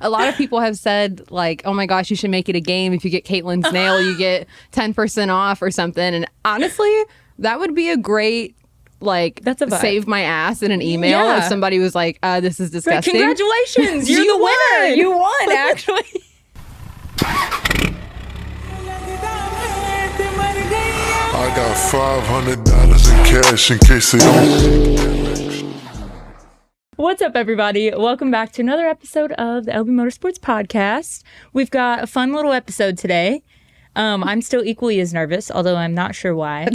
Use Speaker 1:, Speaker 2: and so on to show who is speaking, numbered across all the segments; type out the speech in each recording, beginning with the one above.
Speaker 1: A lot of people have said, like, oh my gosh, you should make it a game. If you get Katelyn's nail, you get 10% off or something. And honestly, that would be a great, like,
Speaker 2: that's a vibe.
Speaker 1: Save my ass in an email if somebody was like, this is disgusting.
Speaker 2: Like, congratulations, you're the winner. You won, actually.
Speaker 3: I got $500 in cash in case they don't.
Speaker 2: What's up, everybody? Welcome back to another episode of the LB Motorsports podcast. We've got a fun little episode today. I'm still equally as nervous, although I'm not sure why,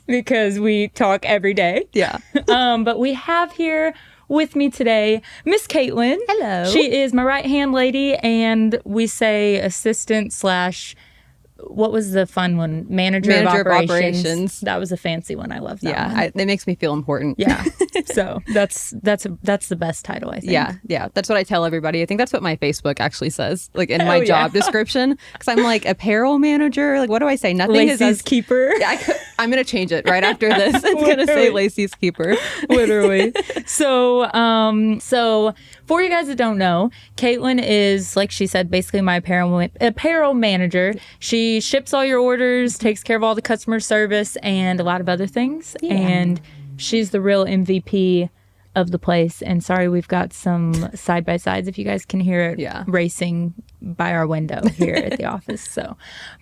Speaker 2: because we talk every day.
Speaker 1: Yeah.
Speaker 2: But we have here with me today Miss Katelyn.
Speaker 1: Hello.
Speaker 2: She is my right-hand lady, and we say assistant slash... What was the fun one? Manager of operations. That was a fancy one. I love that one.
Speaker 1: It makes me feel important.
Speaker 2: Yeah. So that's the best title, I think.
Speaker 1: Yeah. That's what I tell everybody. I think that's what my Facebook actually says, like in my job description. Because I'm like apparel manager. Like, what do I say? Nothing
Speaker 2: Lacey's keeper.
Speaker 1: Yeah, I'm going to change it right after this. It's going to say Lacey's keeper.
Speaker 2: Literally. So for you guys that don't know, Katelyn is, like she said, basically my apparel manager. She ships all your orders, takes care of all the customer service, and a lot of other things. Yeah. And she's the real MVP of the place. And sorry, we've got some side-by-sides if you guys can hear it racing by our window here at the office.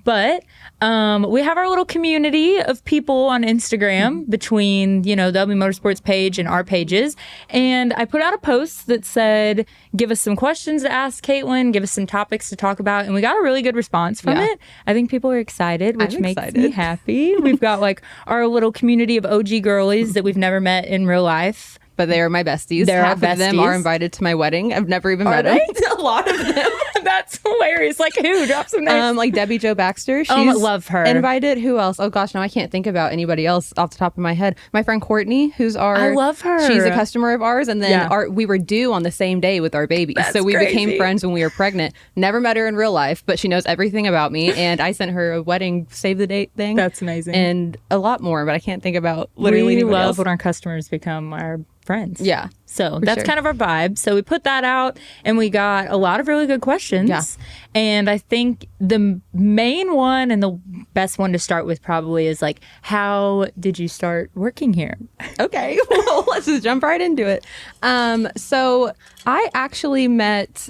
Speaker 2: But we have our little community of people on Instagram between, the LB Motorsports page and our pages. And I put out a post that said, give us some questions to ask Katelyn, give us some topics to talk about. And we got a really good response from it. I think people are excited, which makes me happy. We've got like our little community of OG girlies that we've never met in real life.
Speaker 1: But they are my besties. Half of them are invited to my wedding. I've never even met them. A lot of them.
Speaker 2: That's hilarious. Like who? Drop some names.
Speaker 1: Like Debbie Jo Baxter. She's
Speaker 2: I love her.
Speaker 1: Invited. Who else? Oh gosh, no, I can't think about anybody else off the top of my head. My friend Courtney, I love her. She's a customer of ours, and then we were due on the same day with our babies. So we became friends when we were pregnant. Never met her in real life, but she knows everything about me. And I sent her a wedding save the date thing.
Speaker 2: That's amazing.
Speaker 1: And a lot more, but I can't think about literally anybody else.
Speaker 2: We love when our customers become our friends.
Speaker 1: Yeah.
Speaker 2: So that's kind of our vibe. So we put that out and we got a lot of really good questions. Yeah. And I think the main one and the best one to start with probably is like, how did you start working here?
Speaker 1: Okay. Well, let's just jump right into it. So I actually met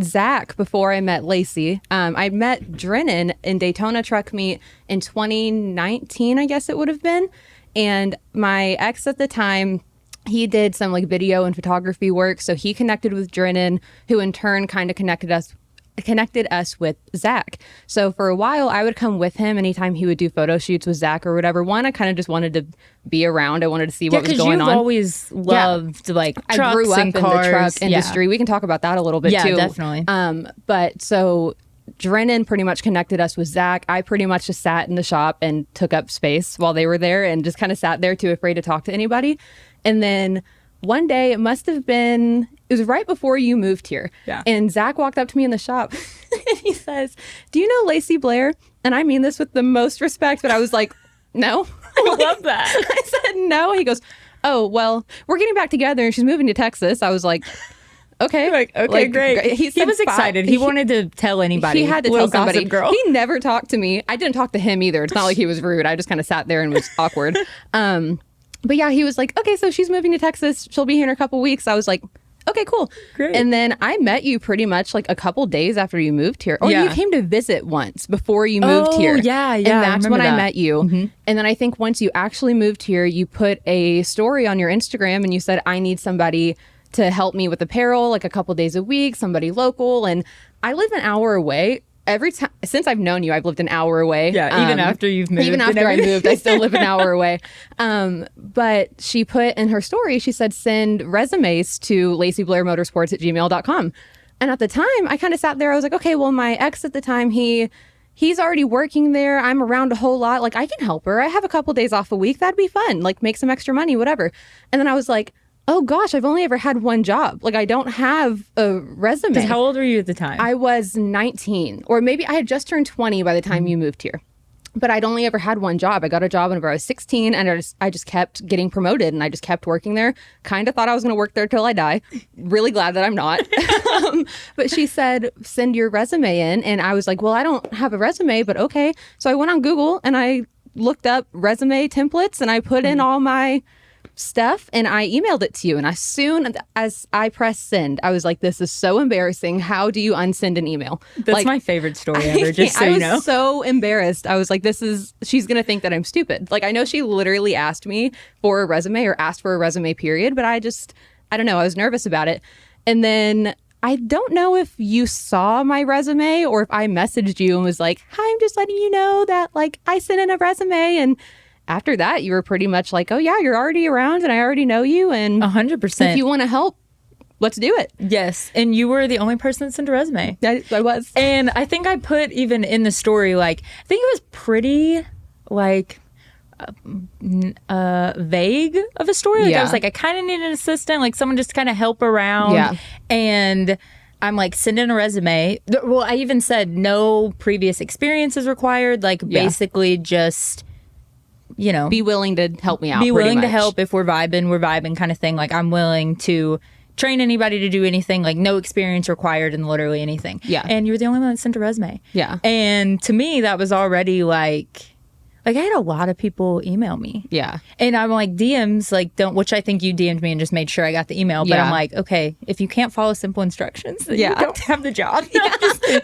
Speaker 1: Zach before I met Lacey. I met Drennan in Daytona Truck Meet in 2019, I guess it would have been. And my ex at the time, he did some like video and photography work. So he connected with Drennan, who in turn kind of connected us with Zach. So for a while, I would come with him anytime he would do photo shoots with Zach or whatever. One, I kind of just wanted to be around. I wanted to see what was going on.
Speaker 2: You've always loved like trucks
Speaker 1: I grew up
Speaker 2: and
Speaker 1: in
Speaker 2: cars.
Speaker 1: The truck industry. We can talk about that a little bit too.
Speaker 2: Yeah, definitely.
Speaker 1: But so Drennan pretty much connected us with Zach. I pretty much just sat in the shop and took up space while they were there and just kind of sat there too afraid to talk to anybody. And then one day, it was right before you moved here. Yeah. And Zach walked up to me in the shop and he says, "Do you know Lacey Blair?" And I mean this with the most respect, but I was like, no.
Speaker 2: I love that.
Speaker 1: I said, no. He goes, "Oh, well, we're getting back together and she's moving to Texas." I was like, okay.
Speaker 2: Okay, great. He was excited. He wanted to tell anybody.
Speaker 1: He had to tell somebody.
Speaker 2: Girl.
Speaker 1: He never talked to me. I didn't talk to him either. It's not like he was rude. I just kind of sat there and was awkward. But yeah, he was like, "Okay, so she's moving to Texas. She'll be here in a couple weeks." I was like, "Okay, cool."
Speaker 2: Great.
Speaker 1: And then I met you pretty much like a couple days after you moved here. Or you came to visit once before you moved here.
Speaker 2: Yeah.
Speaker 1: And that's when I met you. Mm-hmm. And then I think once you actually moved here, you put a story on your Instagram and you said, "I need somebody to help me with apparel like a couple days a week, somebody local." And I live an hour away. Every time since I've known you, I've lived an hour away.
Speaker 2: Yeah, even after you've moved.
Speaker 1: Even after I moved, I still live an hour away. But she put in her story, she said, "Send resumes to LaceyBlairMotorsports@gmail.com." And at the time, I kind of sat there. I was like, okay, well, my ex at the time, he's already working there. I'm around a whole lot. Like, I can help her. I have a couple days off a week. That'd be fun. Like, make some extra money, whatever. And then I was like, oh gosh, I've only ever had one job. Like, I don't have a resume.
Speaker 2: How old were you at the time?
Speaker 1: I was 19, or maybe I had just turned 20 by the time you moved here. But I'd only ever had one job. I got a job whenever I was 16, and I just kept getting promoted, and I just kept working there. Kind of thought I was going to work there till I die. Really glad that I'm not. But she said, send your resume in. And I was like, well, I don't have a resume, but okay. So I went on Google and I looked up resume templates, and I put in all my stuff, and I emailed it to you. And as soon as I pressed send, I was like, this is so embarrassing. How do you unsend an email?
Speaker 2: That's my favorite story ever, just so you know.
Speaker 1: I was so embarrassed. I was like, she's going to think that I'm stupid. Like, I know she literally asked me for a resume, or asked for a resume period, but I don't know. I was nervous about it. And then I don't know if you saw my resume or if I messaged you and was like, hi, I'm just letting you know that like I sent in a resume. And after that, you were pretty much like, oh, yeah, you're already around and I already know you. And
Speaker 2: 100%.
Speaker 1: If you want to help, let's do it.
Speaker 2: Yes. And you were the only person that sent a resume.
Speaker 1: I was.
Speaker 2: And I think I put even in the story, like, I think it was pretty, like, vague of a story. Like, I was like, I kind of need an assistant, like someone just kind of help around.
Speaker 1: Yeah.
Speaker 2: And I'm like, send in a resume. Well, I even said no previous experience is required. Like, basically just... you know,
Speaker 1: be willing to help me out.
Speaker 2: Be willing to help. If we're vibing kind of thing. Like, I'm willing to train anybody to do anything, like no experience required in literally anything. Yeah. And you were the only one that sent a resume. Yeah. And to me, that was already like I had a lot of people email me. Yeah. And I'm like, DMs, like, don't, which I think you DM'd me and just made sure I got the email. But I'm like, okay, if you can't follow simple instructions, then you don't have the job.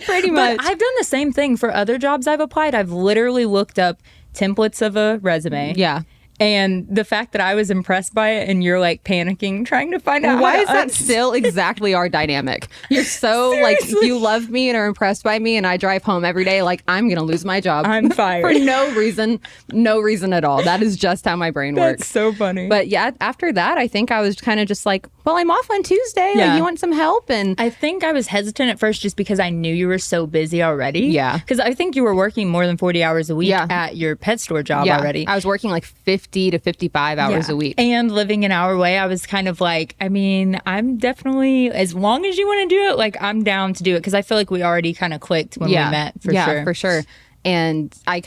Speaker 2: Pretty much. But I've done the same thing for other jobs I've applied. I've literally looked up templates of a resume. Yeah. And the fact that I was impressed by it and you're like panicking, trying to find out
Speaker 1: why is that still exactly our dynamic? You're so like, you love me and are impressed by me, and I drive home every day like I'm going to lose my job.
Speaker 2: I'm fired.
Speaker 1: For no reason at all. That is just how my brain works.
Speaker 2: That's so funny.
Speaker 1: But yeah, after that, I think I was kind of just like, well, I'm off on Tuesday. Yeah. Like, you want some help? And
Speaker 2: I think I was hesitant at first just because I knew you were so busy already. Yeah. Because I think you were working more than 40 hours a week at your pet store job already.
Speaker 1: I was working like 50 to 55 hours a week.
Speaker 2: And living an hour away, I was kind of like, I mean, I'm definitely, as long as you want to do it, like, I'm down to do it. Because I feel like we already kind of clicked when we met, for sure.
Speaker 1: Yeah, for sure. And I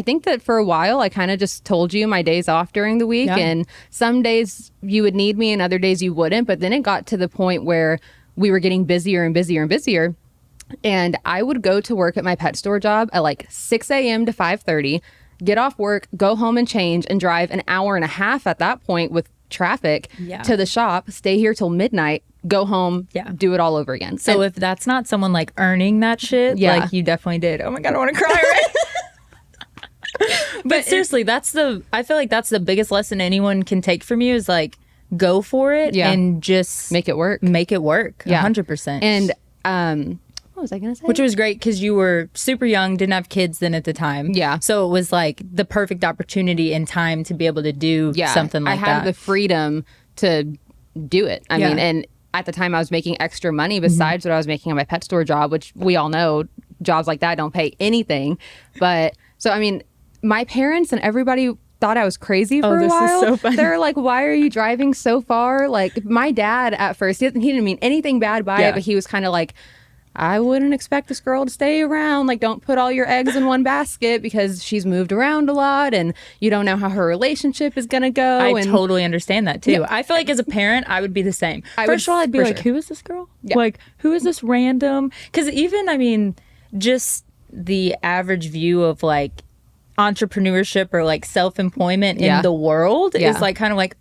Speaker 1: think that for a while, I kind of just told you my days off during the week. Yeah. And some days you would need me and other days you wouldn't. But then it got to the point where we were getting busier and busier and busier. And I would go to work at my pet store job at like 6 a.m. to 5:30. Get off work, go home and change, and drive an hour and a half at that point with traffic to the shop, stay here till midnight, go home, do it all over again.
Speaker 2: So if that's not someone like earning that shit, like you definitely did. Oh my God, I want to cry right But seriously, I feel like that's the biggest lesson anyone can take from you is like, go for it and just
Speaker 1: make it work.
Speaker 2: Make it work. 100%.
Speaker 1: And, what was I going to say?
Speaker 2: Which was great because you were super young, didn't have kids then at the time. Yeah. So it was like the perfect opportunity and time to be able to do something like that.
Speaker 1: I had the freedom to do it. I mean, and at the time I was making extra money besides what I was making on my pet store job, which we all know jobs like that don't pay anything. But so, I mean, my parents and everybody thought I was crazy for a while.
Speaker 2: Is so funny.
Speaker 1: They're like, why are you driving so far? Like, my dad at first, he didn't mean anything bad by it, but he was kind of like, I wouldn't expect this girl to stay around. Like, don't put all your eggs in one basket because she's moved around a lot and you don't know how her relationship is going to go.
Speaker 2: I totally understand that too. Yeah. I feel like as a parent, I would be the same. First of all, I'd be like, who is this girl? Yeah. Like, who is this random? Because even, I mean, just the average view of like entrepreneurship or like self-employment in the world is like kind of like,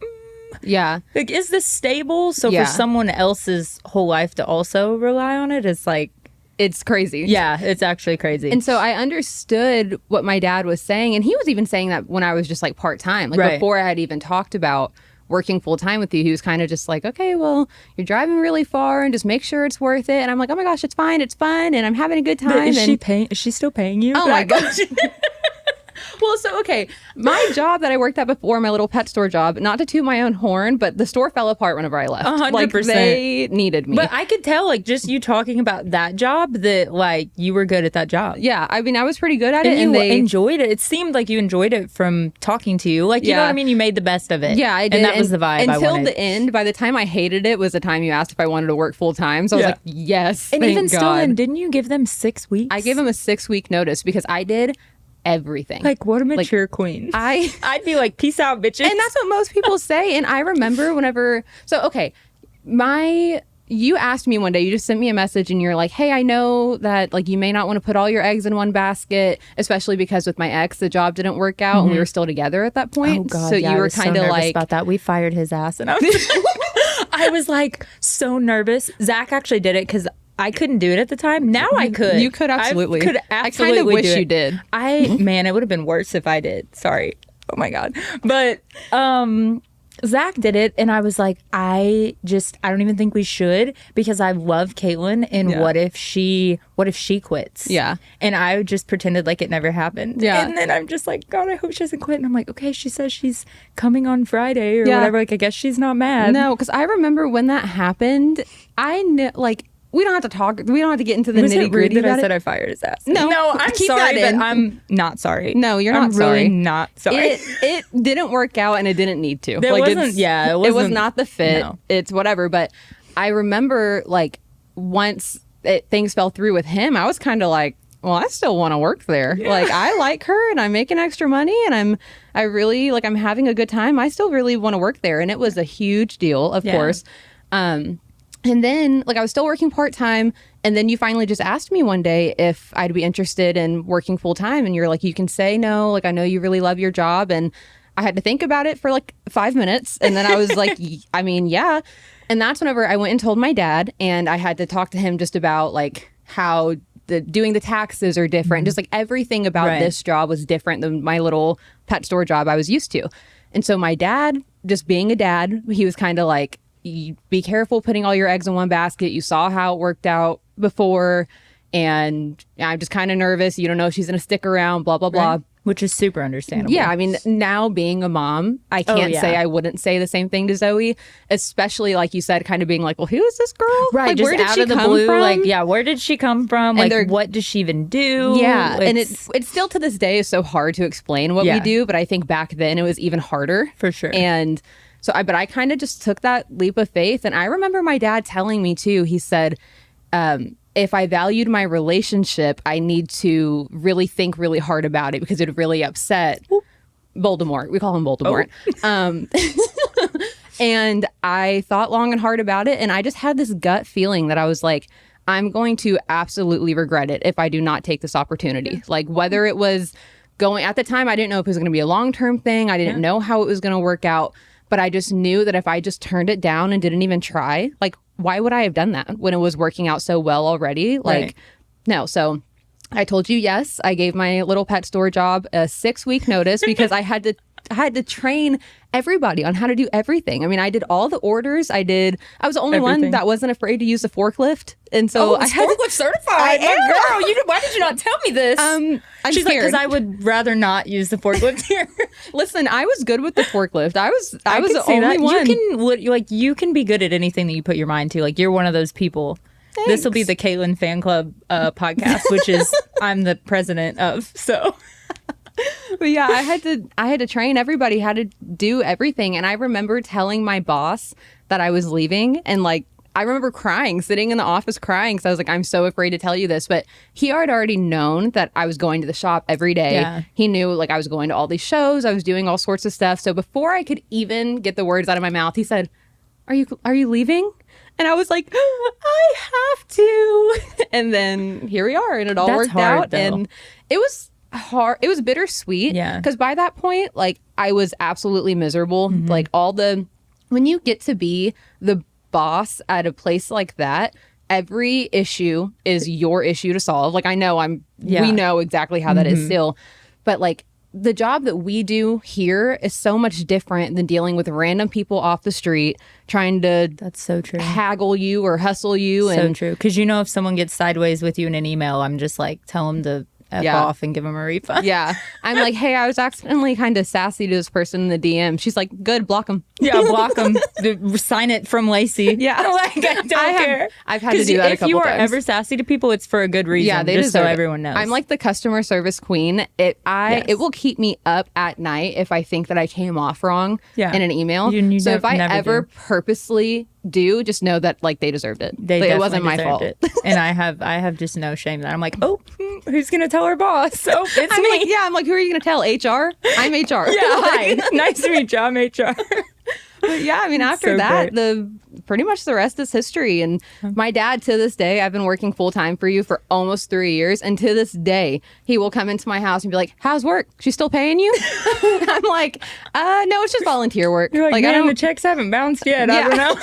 Speaker 2: like, is this stable? So for someone else's whole life to also rely on it is like,
Speaker 1: it's crazy.
Speaker 2: Yeah, it's actually crazy.
Speaker 1: And so I understood what my dad was saying, and he was even saying that when I was just like part-time, like before I had even talked about working full-time with you. He was kind of just like, okay, well, you're driving really far and just make sure it's worth it. And I'm like, oh my gosh, it's fine, it's fun, and I'm having a good time.
Speaker 2: Is she still paying you?
Speaker 1: Oh my gosh. Well, so, okay, my job that I worked at before, my little pet store job, not to toot my own horn, but the store fell apart whenever I left.
Speaker 2: 100%.
Speaker 1: Like, they needed me.
Speaker 2: But I could tell, like, just you talking about that job that, like, you were good at that job.
Speaker 1: Yeah, I mean, I was pretty good at it.
Speaker 2: And they enjoyed it. It seemed like you enjoyed it from talking to you. Like, you know what I mean? You made the best of it.
Speaker 1: Yeah, I did.
Speaker 2: And that was the vibe
Speaker 1: Until the end, by the time I hated it, was the time you asked if I wanted to work full time. So I was like, yes,
Speaker 2: and
Speaker 1: thank
Speaker 2: even
Speaker 1: God.
Speaker 2: still then, didn't you give them 6 weeks?
Speaker 1: I gave them a 6-week notice because I did everything.
Speaker 2: Like, what a mature queen. I'd be like, peace out, bitches.
Speaker 1: And that's what most people say. And I remember you asked me one day, you just sent me a message and you're like, hey, I know that like you may not want to put all your eggs in one basket, especially because with my ex, the job didn't work out and we were still together at that point.
Speaker 2: Oh God,
Speaker 1: so you were kind of like
Speaker 2: about that. We fired his ass and I was like so nervous. Zach actually did it because I couldn't do it at the time. Now I could.
Speaker 1: You could absolutely.
Speaker 2: I
Speaker 1: kind of wish you did.
Speaker 2: Man, it would have been worse if I did. Sorry. Oh my God. But Zach did it, and I was like, I don't even think we should, because I love Katelyn, and what if she quits?
Speaker 1: Yeah.
Speaker 2: And I just pretended like it never happened.
Speaker 1: Yeah.
Speaker 2: And then I'm just like, God, I hope she doesn't quit. And I'm like, okay, she says she's coming on Friday or whatever. Like, I guess she's not mad.
Speaker 1: No, because I remember when that happened, I knew, like, we don't have to talk. We don't have to get into the nitty gritty
Speaker 2: that
Speaker 1: about
Speaker 2: I said
Speaker 1: it.
Speaker 2: I fired his ass.
Speaker 1: No,
Speaker 2: I'm
Speaker 1: keep
Speaker 2: sorry,
Speaker 1: that in.
Speaker 2: but I'm not sorry.
Speaker 1: No, you're not
Speaker 2: I'm
Speaker 1: sorry.
Speaker 2: really not sorry.
Speaker 1: It didn't work out, and it didn't need to.
Speaker 2: It wasn't.
Speaker 1: It was not the fit.
Speaker 2: No.
Speaker 1: It's whatever. But I remember, like, once things fell through with him, I was kind of like, well, I still want to work there. Yeah. Like, I like her, and I'm making extra money, and I'm having a good time. I still really want to work there, and it was a huge deal, of course. And then, like, I was still working part-time, and then you finally just asked me one day if I'd be interested in working full-time, and you're like, you can say no, like, I know you really love your job, and I had to think about it for, like, 5 minutes, and then I was like, I mean, yeah. And that's whenever I went and told my dad, and I had to talk to him just about, like, how doing the taxes are different, just, like, everything about this job was different than my little pet store job I was used to. And so my dad, just being a dad, he was kind of like, you be careful putting all your eggs in one basket. You saw how it worked out before, and I'm just kind of nervous. You don't know if she's going to stick around, blah, blah, blah.
Speaker 2: Which is super understandable.
Speaker 1: Yeah, I mean, now being a mom, I can't say I wouldn't say the same thing to Zoe, especially like you said, kind of being like, well, who is this girl?
Speaker 2: Right,
Speaker 1: like,
Speaker 2: just
Speaker 1: where did
Speaker 2: out
Speaker 1: she
Speaker 2: of the
Speaker 1: come
Speaker 2: blue,
Speaker 1: from?
Speaker 2: like, yeah, where did she come from?
Speaker 1: And
Speaker 2: like, what does she even do?
Speaker 1: Yeah, and it's still to this day is so hard to explain what we do, but I think back then it was even harder.
Speaker 2: For sure.
Speaker 1: And so I kind of just took that leap of faith. And I remember my dad telling me too, he said, if I valued my relationship, I need to really think really hard about it because it would really upset Voldemort. We call him Voldemort. And I thought long and hard about it. And I just had this gut feeling that I was like, I'm going to absolutely regret it if I do not take this opportunity. Like, whether it was going, at the time, I didn't know if it was going to be a long-term thing. I didn't know how it was going to work out. But I just knew that if I just turned it down and didn't even try, like, why would I have done that when it was working out so well already? Like, no. So I told you yes. I gave my little pet store job a 6-week notice because I had to train everybody on how to do everything. I mean, I did all the orders. I was the only one that wasn't afraid to use the forklift. And so I had
Speaker 2: forklift certified. Girl, why did you not tell me this? She's like, because I would rather not use the forklift here.
Speaker 1: Listen, I was good with the forklift. I was the only one.
Speaker 2: You can be good at anything that you put your mind to. Like, you're one of those people.
Speaker 1: Thanks.
Speaker 2: This will be the Katelyn Fan Club podcast, which is I'm the president of. So.
Speaker 1: But yeah, I had to train everybody how to do everything. And I remember telling my boss that I was leaving, and like, I remember crying, sitting in the office crying, because I was like, I'm so afraid to tell you this. But he had already known that I was going to the shop every day. Yeah. He knew, like, I was going to all these shows. I was doing all sorts of stuff. So before I could even get the words out of my mouth, he said, are you leaving? And I was like, I have to. And then here we are. And it all worked out. Though. And it was hard. It was bittersweet.
Speaker 2: Yeah.
Speaker 1: Because by that point, like, I was absolutely miserable. Mm-hmm. Like, when you get to be the boss at a place like that, every issue is your issue to solve. Like, I know we know exactly how that is still, but like, the job that we do here is so much different than dealing with random people off the street trying to
Speaker 2: that's so true
Speaker 1: haggle you or hustle you.
Speaker 2: So true, because if someone gets sideways with you in an email, I'm just like, tell them to F off and give them a refund.
Speaker 1: Yeah. I'm like, hey, I was accidentally kind of sassy to this person in the DM. She's like, good, block them.
Speaker 2: Yeah, block them. Sign it from Lacey.
Speaker 1: Yeah.
Speaker 2: Like, I don't care.
Speaker 1: I've had to do that a couple times.
Speaker 2: If you are ever sassy to people, it's for a good reason.
Speaker 1: Yeah, they
Speaker 2: just
Speaker 1: deserve
Speaker 2: so
Speaker 1: it.
Speaker 2: Everyone knows.
Speaker 1: I'm like the customer service queen. It will keep me up at night if I think that I came off wrong in an email.
Speaker 2: You
Speaker 1: so if I ever purposely do, just know that like they deserved it.
Speaker 2: They
Speaker 1: Like, it wasn't my
Speaker 2: deserved
Speaker 1: fault.
Speaker 2: it. And I have just no shame that I'm like, oh, who's gonna tell her boss? So it's
Speaker 1: I'm
Speaker 2: me.
Speaker 1: like, yeah, I'm like, who are you gonna tell? HR? I'm HR.
Speaker 2: Yeah, hi. Nice to meet you. I'm HR.
Speaker 1: But yeah, I mean, after
Speaker 2: So
Speaker 1: that,
Speaker 2: great.
Speaker 1: pretty much the rest is history. And my dad, to this day, I've been working full time for you for almost 3 years, and to this day, he will come into my house and be like, "How's work? She's still paying you?" I'm like, "No, it's just volunteer work."
Speaker 2: You're like,
Speaker 1: I
Speaker 2: man,
Speaker 1: don't.
Speaker 2: the checks haven't bounced yet. I
Speaker 1: Yeah.
Speaker 2: don't know.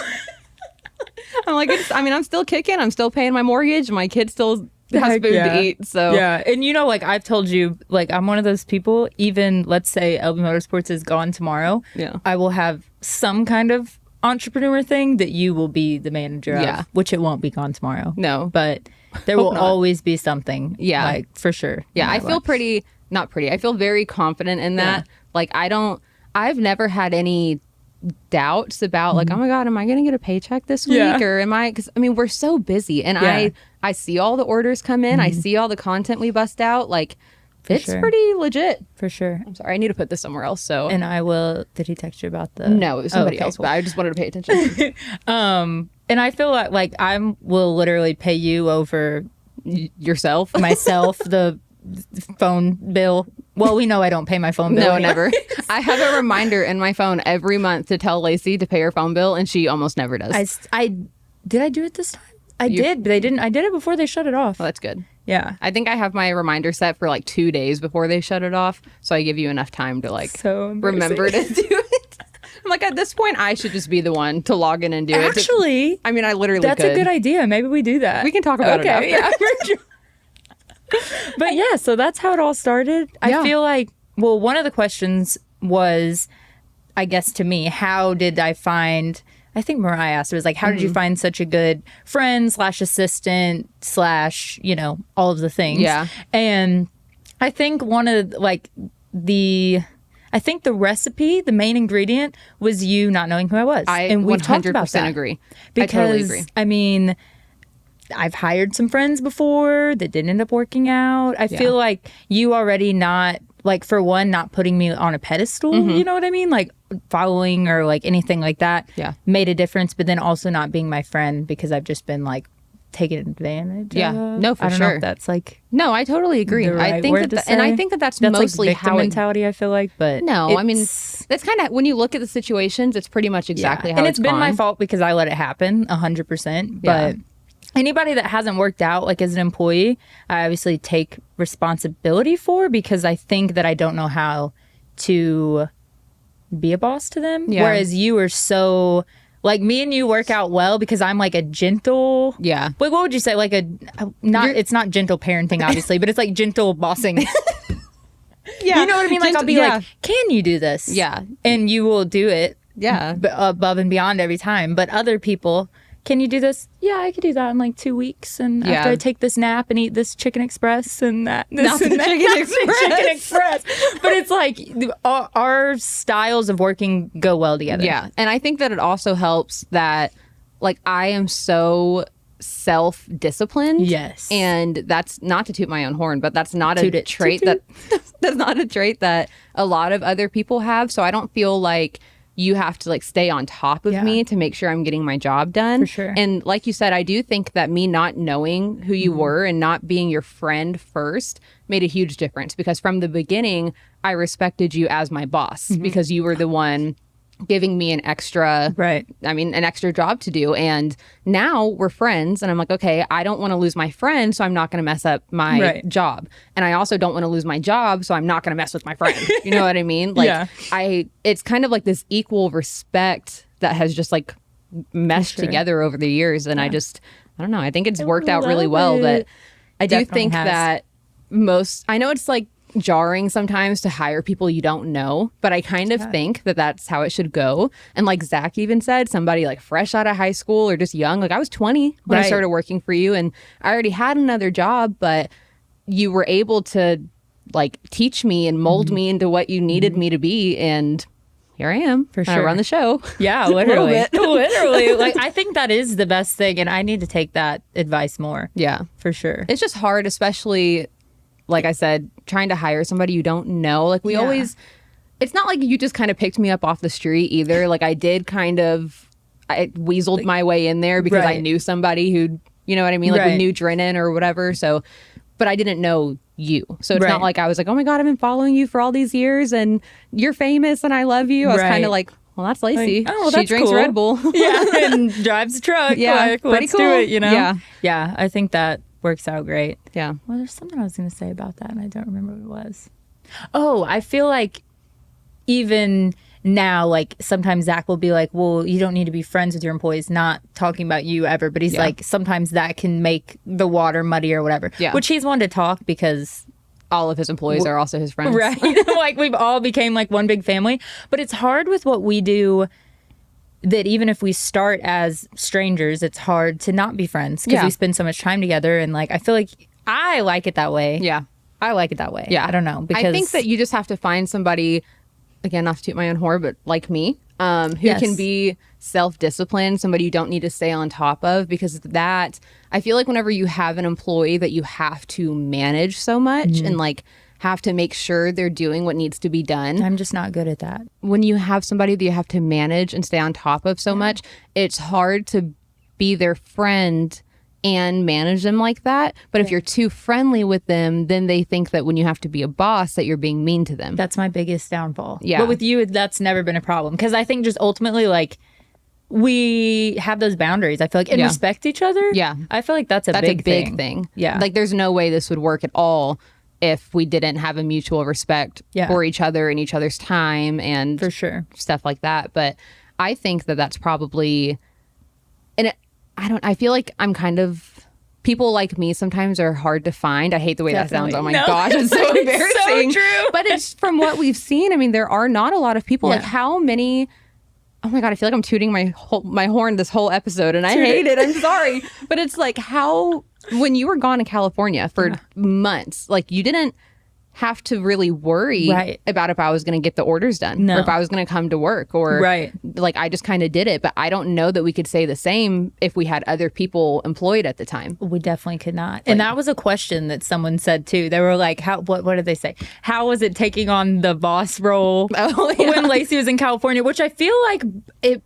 Speaker 1: I'm like, I'm still kicking. I'm still paying my mortgage. My kid still has
Speaker 2: Heck
Speaker 1: food
Speaker 2: yeah.
Speaker 1: to eat. So
Speaker 2: Yeah, and like I've told you, like I'm one of those people. Even let's say LB Motorsports is gone tomorrow.
Speaker 1: Yeah.
Speaker 2: I will have some kind of entrepreneur thing that you will be the manager
Speaker 1: Yeah.
Speaker 2: of, which it won't be gone tomorrow.
Speaker 1: No.
Speaker 2: but there
Speaker 1: Hope
Speaker 2: will
Speaker 1: not.
Speaker 2: always be something.
Speaker 1: Yeah.
Speaker 2: like for sure.
Speaker 1: Yeah,
Speaker 2: in
Speaker 1: I
Speaker 2: my
Speaker 1: feel
Speaker 2: life.
Speaker 1: not pretty. I feel very confident in that. Like, I've never had any doubts about like, oh my God, am I going to get a paycheck this week?
Speaker 2: Yeah.
Speaker 1: Or am I, because I mean, we're so busy, and
Speaker 2: Yeah.
Speaker 1: I see all the orders come in. I see all the content we bust out. Like, it's
Speaker 2: sure.
Speaker 1: pretty legit.
Speaker 2: for sure.
Speaker 1: I'm sorry, I need to put this somewhere else. So
Speaker 2: And I will. Did he text you about the?
Speaker 1: no, it was somebody
Speaker 2: Oh, okay,
Speaker 1: else,
Speaker 2: cool.
Speaker 1: but I just wanted to pay attention.
Speaker 2: And I feel like I will literally pay you over
Speaker 1: Yourself?
Speaker 2: myself the phone bill. Well, we know I don't pay my phone bill.
Speaker 1: No,
Speaker 2: anyway.
Speaker 1: never. I have a reminder in my phone every month to tell Lacey to pay her phone bill, and she almost never does.
Speaker 2: I did I do it this time? I did, but they didn't. I did it before they shut it off.
Speaker 1: Well, that's good.
Speaker 2: Yeah.
Speaker 1: I think I have my reminder set for like 2 days before they shut it off, so I give you enough time to like
Speaker 2: So embarrassing.
Speaker 1: remember to do it. I'm like, at this point, I should just be the one to log in and do it.
Speaker 2: Actually,
Speaker 1: I mean, I literally
Speaker 2: that's
Speaker 1: could.
Speaker 2: a good idea. Maybe we do that.
Speaker 1: We can talk about it after.
Speaker 2: Yeah, for sure. But yeah, so that's how it all started.
Speaker 1: Yeah.
Speaker 2: I feel like, well, one of the questions was, I guess to me, how did I find, I think Mariah asked, it was like, how did you find such a good friend / assistant / all of the things.
Speaker 1: Yeah.
Speaker 2: And I think one of like I think the recipe, the main ingredient was you not knowing who I was.
Speaker 1: I
Speaker 2: and we've talked about
Speaker 1: 100%
Speaker 2: that.
Speaker 1: agree.
Speaker 2: Because,
Speaker 1: I totally agree.
Speaker 2: I mean, I've hired some friends before that didn't end up working out. I feel like you already not, like, for one, not putting me on a pedestal, you know what I mean? Like, following or, like, anything like that made a difference. But then also not being my friend because I've just been, like, taken advantage
Speaker 1: Yeah.
Speaker 2: of.
Speaker 1: No, for
Speaker 2: I don't know
Speaker 1: sure.
Speaker 2: if that's, like,
Speaker 1: No, I totally agree.
Speaker 2: the right
Speaker 1: I think
Speaker 2: word to
Speaker 1: and I
Speaker 2: say.
Speaker 1: think that's
Speaker 2: that's
Speaker 1: mostly
Speaker 2: like victim
Speaker 1: how it.
Speaker 2: mentality, I feel like. But
Speaker 1: No, I mean,
Speaker 2: it's-
Speaker 1: that's kind of when you look at the situations, it's pretty much exactly how
Speaker 2: and
Speaker 1: it's
Speaker 2: it's been my
Speaker 1: gone.
Speaker 2: fault because I let it happen 100%. But
Speaker 1: Yeah.
Speaker 2: anybody that hasn't worked out, like as an employee, I obviously take responsibility for because I think that I don't know how to be a boss to them.
Speaker 1: Yeah.
Speaker 2: Whereas you are so, like, me and you work out well because I'm like a gentle.
Speaker 1: Yeah.
Speaker 2: Like, what would you say? Like it's not gentle parenting, obviously, but it's like gentle bossing.
Speaker 1: Yeah.
Speaker 2: You know what I mean? Like, I'll be
Speaker 1: Yeah.
Speaker 2: like, can you do this?
Speaker 1: Yeah.
Speaker 2: And you will do it
Speaker 1: Yeah.
Speaker 2: above and beyond every time. But other people, can you do this? Yeah, I could do that in like 2 weeks. And
Speaker 1: Yeah.
Speaker 2: after I take this nap and eat this chicken express and that, this
Speaker 1: Not the
Speaker 2: and that,
Speaker 1: chicken
Speaker 2: not the
Speaker 1: express.
Speaker 2: chicken express. But it's like our styles of working go well together.
Speaker 1: Yeah. And I think that it also helps that, like, I am so self-disciplined.
Speaker 2: Yes.
Speaker 1: And that's not to toot my own horn, but that's not a
Speaker 2: Toot it.
Speaker 1: trait
Speaker 2: Toot,
Speaker 1: that's not a trait that a lot of other people have. So I don't feel like you have to like stay on top of
Speaker 2: Yeah.
Speaker 1: me to make sure I'm getting my job done.
Speaker 2: For sure.
Speaker 1: And like you said, I do think that me not knowing who you were and not being your friend first made a huge difference, because from the beginning, I respected you as my boss because you were the one giving me an extra an extra job to do. And now we're friends, and I'm like, okay, I don't want to lose my friend, so I'm not going to mess up my job. And I also don't want to lose my job, so I'm not going to mess with my friend. You know what I mean? Like,
Speaker 2: Yeah.
Speaker 1: it's kind of like this equal respect that has just like meshed together over the years. And I don't know. I think it's worked out really
Speaker 2: love
Speaker 1: well. But
Speaker 2: it.
Speaker 1: I do
Speaker 2: Definitely
Speaker 1: think
Speaker 2: has.
Speaker 1: that I know it's like jarring sometimes to hire people you don't know, but I kind of think that that's how it should go. And like Zach even said, somebody like fresh out of high school or just young, like I was 20 when I
Speaker 2: Right.
Speaker 1: started working for you, and I already had another job, but you were able to like teach me and mold me into what you needed me to be. And here I am.
Speaker 2: For
Speaker 1: I
Speaker 2: sure.
Speaker 1: run the show.
Speaker 2: Yeah, literally. Literally. Like, I think that is the best thing, and I need to take that advice more.
Speaker 1: Yeah.
Speaker 2: For sure.
Speaker 1: It's just hard, especially like I said, trying to hire somebody you don't know. Like we always, it's not like you just kind of picked me up off the street either. Like I I weaseled my way in there because I knew somebody who, you know what I mean? Like we knew Drennan or whatever. So, but I didn't know you. So it's not like I was like, oh my God, I've been following you for all these years and you're famous and I love you. I was kind of like, well, that's Lacey.
Speaker 2: Like, oh,
Speaker 1: she drinks Red Bull.
Speaker 2: and drives a truck.
Speaker 1: Yeah,
Speaker 2: like,
Speaker 1: pretty
Speaker 2: let's
Speaker 1: cool.
Speaker 2: do it, you know?
Speaker 1: Yeah.
Speaker 2: Yeah, I think that works out great.
Speaker 1: Yeah.
Speaker 2: Well, there's something I was going to say about that, and I don't remember what it was. Oh, I feel like even now, like sometimes Zach will be like, well, you don't need to be friends with your employees, not talking about you ever. But he's like, sometimes that can make the water muddy or whatever. Yeah. Which he's one to talk because
Speaker 1: all of his employees are also his friends.
Speaker 2: Right. Like we've all became like one big family. But it's hard with what we do that even if we start as strangers, it's hard to not be friends because we spend so much time together. And like, I feel like I like it that way.
Speaker 1: Yeah.
Speaker 2: I like it that way.
Speaker 1: Yeah.
Speaker 2: I don't know. Because
Speaker 1: I think that you just have to find somebody, again, not to toot my own horn, but like me, who can be self-disciplined, somebody you don't need to stay on top of, because that, I feel like whenever you have an employee that you have to manage so much and like have to make sure they're doing what needs to be done.
Speaker 2: I'm just not good at that.
Speaker 1: When you have somebody that you have to manage and stay on top of so much, it's hard to be their friend and manage them like that. But if you're too friendly with them, then they think that when you have to be a boss that you're being mean to them.
Speaker 2: That's my biggest downfall.
Speaker 1: Yeah.
Speaker 2: But with you, that's never been a problem. Because I think just ultimately, like, we have those boundaries, I feel like, and respect each other.
Speaker 1: Yeah.
Speaker 2: I feel like that's a big
Speaker 1: thing.
Speaker 2: Yeah.
Speaker 1: Like, there's no way this would work at all if we didn't have a mutual respect for each other and each other's time and
Speaker 2: for sure
Speaker 1: stuff like that. But I think that that's probably, and I feel like I'm kind of, people like me sometimes are hard to find. I hate the way that sounds. Oh my gosh, it's so embarrassing.
Speaker 2: So true.
Speaker 1: But it's from what we've seen. I mean, there are not a lot of people. Like, how many? Oh my God, I feel like I'm tooting my horn this whole episode, and I hate it. I'm sorry, but it's like, how, when you were gone in California for months, like you didn't have to really worry about if I was going to get the orders done or if I was going to come to work or like I just kind of did it. But I don't know that we could say the same if we had other people employed at the time.
Speaker 2: We definitely could not. And that was a question that someone said too. They were like, "How? What did they say? How was it taking on the boss role when Lacey was in California?" Which I feel like it.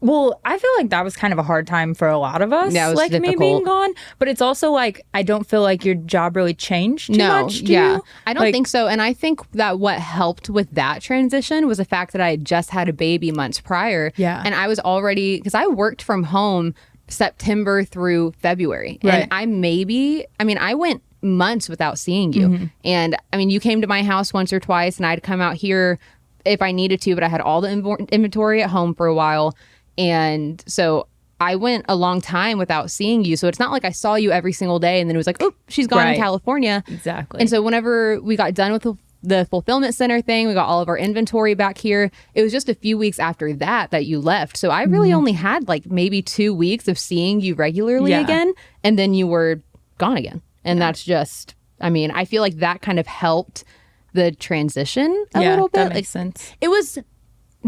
Speaker 2: Well, I feel like that was kind of a hard time for a lot of us, like difficult. Me being gone. But it's also like, I don't feel like your job really changed too much. Do you?
Speaker 1: I don't think so. And I think that what helped with that transition was the fact that I had just had a baby months prior. Yeah. And I was already, because I worked from home September through February. And I went months without seeing you. Mm-hmm. And I mean, you came to my house once or twice and I'd come out here if I needed to, but I had all the inventory at home for a while. And so I went a long time without seeing you. So it's not like I saw you every single day and then it was like, oh, she's gone in California.
Speaker 2: Exactly.
Speaker 1: And so whenever we got done with the fulfillment center thing, we got all of our inventory back here. It was just a few weeks after that you left. So I really only had like maybe 2 weeks of seeing you regularly again. And then you were gone again. And that's just, I mean, I feel like that kind of helped the transition a little bit.
Speaker 2: That makes sense.
Speaker 1: It was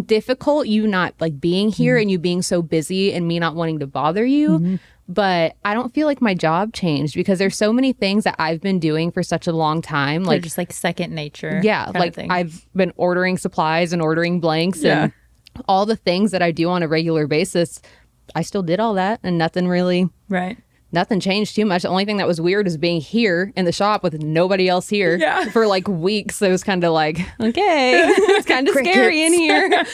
Speaker 1: difficult, you not like being here and you being so busy and me not wanting to bother you, but I don't feel like my job changed because there's so many things that I've been doing for such a long time.
Speaker 2: They're just like second nature.
Speaker 1: Yeah, like I've been ordering supplies and ordering blanks and all the things that I do on a regular basis. I still did all that and nothing really nothing changed too much. The only thing that was weird is being here in the shop with nobody else here for like weeks. So it was kind of like, okay, it's kind of scary in here.